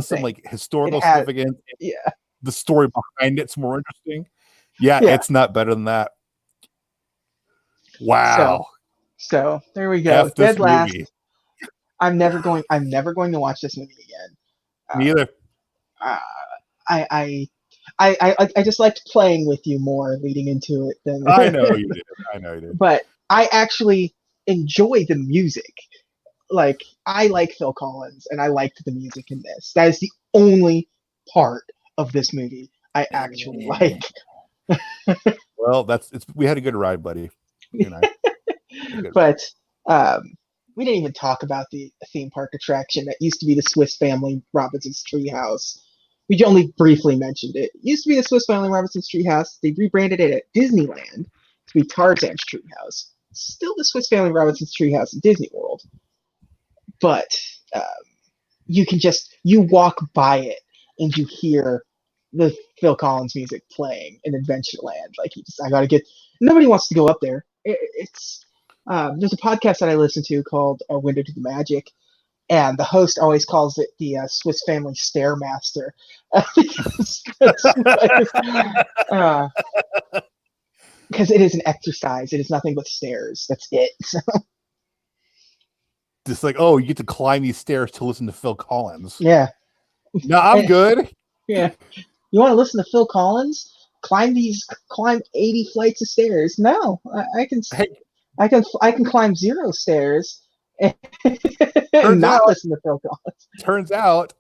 some like historical significance. Yeah. The story behind it's more interesting. Yeah, it's not better than that. Wow. So there we go. F this Dead last. movie. I'm never going to watch this movie again. Me either. I just liked playing with you more leading into it than I know you did. But I actually enjoy the music. Like, I like Phil Collins, and I liked the music in this. That is the only part of this movie I actually like. Well, we had a good ride, buddy. But we didn't even talk about the theme park attraction that used to be the Swiss Family Robinson's Treehouse. We only briefly mentioned it. It used to be the Swiss Family Robinson's Treehouse. They rebranded it at Disneyland to be Tarzan's Treehouse. Still the Swiss Family Robinson's Treehouse in Disney World. But you walk by it and you hear the Phil Collins music playing in Adventureland. Like, nobody wants to go up there. There's a podcast that I listen to called A Window to the Magic, and the host always calls it the Swiss Family Stairmaster. Because it is an exercise. It is nothing but stairs. That's it. So. Just like, you get to climb these stairs to listen to Phil Collins. Yeah. No, I'm good. Yeah. You want to listen to Phil Collins? Climb 80 flights of stairs. No, I can climb 0 stairs and not listen to Phil Collins. Turns out,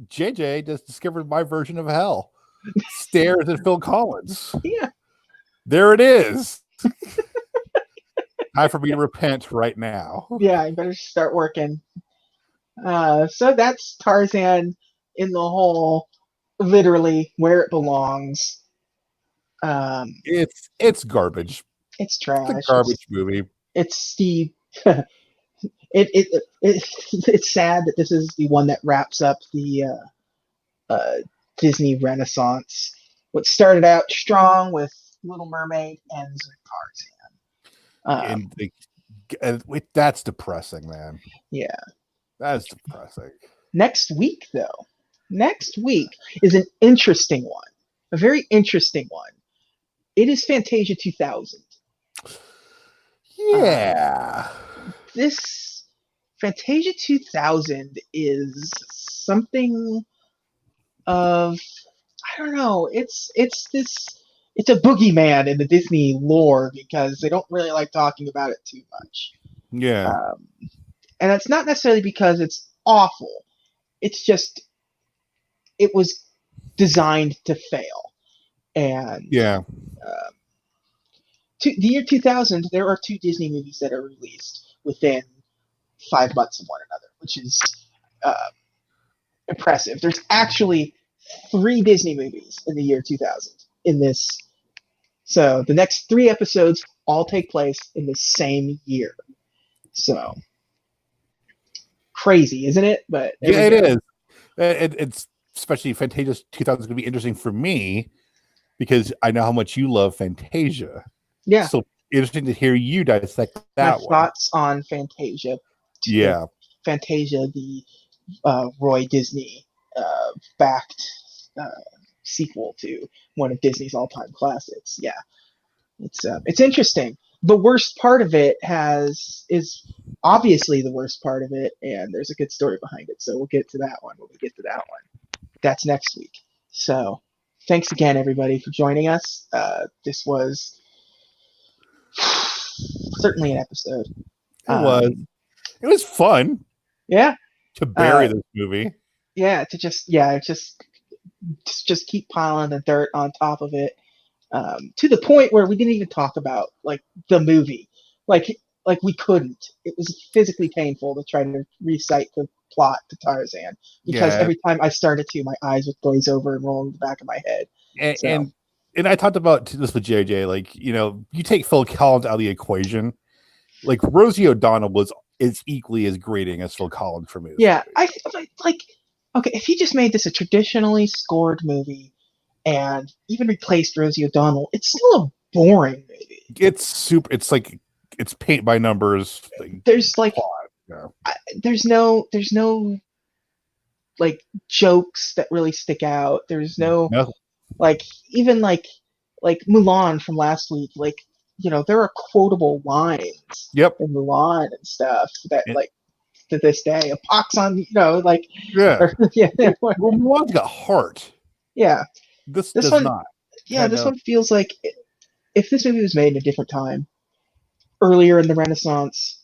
JJ just discovered my version of hell. Stairs and Phil Collins. Yeah. There it is. Time for me to repent right now. Yeah, I better start working. So that's Tarzan in the hole, literally where it belongs. It's garbage. It's trash. It's a garbage movie. It's the it's sad that this is the one that wraps up the Disney Renaissance. What started out strong with Little Mermaid ends with Tarzan. That's depressing, man. Yeah. That's depressing. Next week is an interesting one. A very interesting one. It is Fantasia 2000. Yeah. This Fantasia 2000 is something of, I don't know, it's a boogeyman in the Disney lore because they don't really like talking about it too much. Yeah. And it's not necessarily because it's awful. It's just, it was designed to fail. And the year 2000, there are 2 Disney movies that are released within 5 months of one another, which is impressive. There's actually 3 Disney movies in the year 2000 in this. So the next 3 episodes all take place in the same year. So crazy, isn't it? But yeah, it is. It's especially Fantasia 2000 is going to be interesting for me because I know how much you love Fantasia. Yeah. So interesting to hear you dissect that one. Thoughts on Fantasia. Yeah. Fantasia, the Roy Disney backed sequel to one of Disney's all-time classics. Yeah. It's interesting. The worst part of it is obviously the worst part of it, and there's a good story behind it. So we'll get to that one when we get to that one. That's next week. So thanks again, everybody, for joining us. This was certainly an episode. It was. It was fun. Yeah. To bury this movie. Yeah. To just keep piling the dirt on top of it, to the point where we didn't even talk about like the movie, like we couldn't. It was physically painful to try to recite the plot to Tarzan because every time I started to, my eyes would glaze over and roll in the back of my head. And I talked about this with JJ, like, you know, you take Phil Collins out of the equation, like Rosie O'Donnell is equally as grating as Phil Collins for me. Yeah, I like. Okay, if he just made this a traditionally scored movie and even replaced Rosie O'Donnell, it's still a boring movie. It's like it's paint by numbers. There's like there's no like jokes that really stick out. There's no like even like Mulan from last week. Like, you know, there are quotable lines in Mulan and stuff that like to this day, a pox on, you know, like Well, Mulan's got heart. Yeah, this does one, not. Yeah, this one feels like if this movie was made in a different time, earlier in the Renaissance,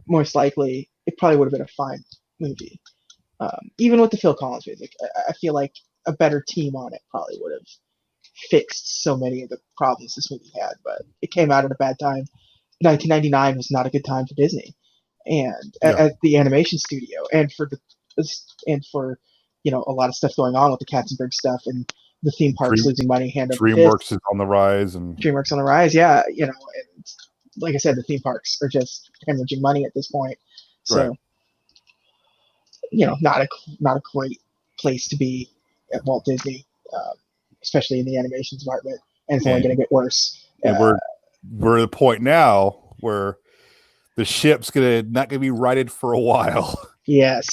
most likely it probably would have been a fine movie. Even with the Phil Collins music, I feel like a better team on it probably would have fixed so many of the problems this movie had. But it came out at a bad time. 1999 was not a good time for Disney, and at the animation studio, and for you know, a lot of stuff going on with the Katzenberg stuff and the theme parks losing money hand over fist. DreamWorks is on the rise, DreamWorks on the rise. Yeah, you know, and like I said, the theme parks are just hemorrhaging money at this point. So, you know, not a great place to be at Walt Disney, especially in the animation department, and it's only going to get worse. And we're at the point now where the ship's not gonna be righted for a while. Yes,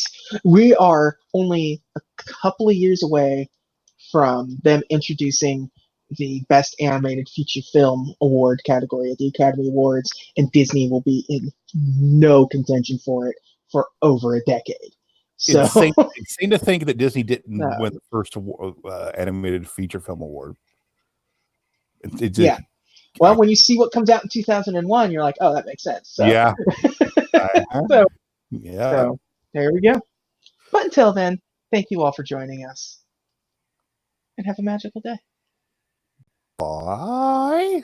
we are only a couple of years away from them introducing the Best Animated Feature Film Award category at the Academy Awards, and Disney will be in no contention for it for over a decade. So it's insane to think that Disney didn't win the first animated feature film award. Yeah. Well, when you see what comes out in 2001, you're like, oh, that makes sense. So. Yeah. So there we go. But until then, thank you all for joining us. And have a magical day. Bye.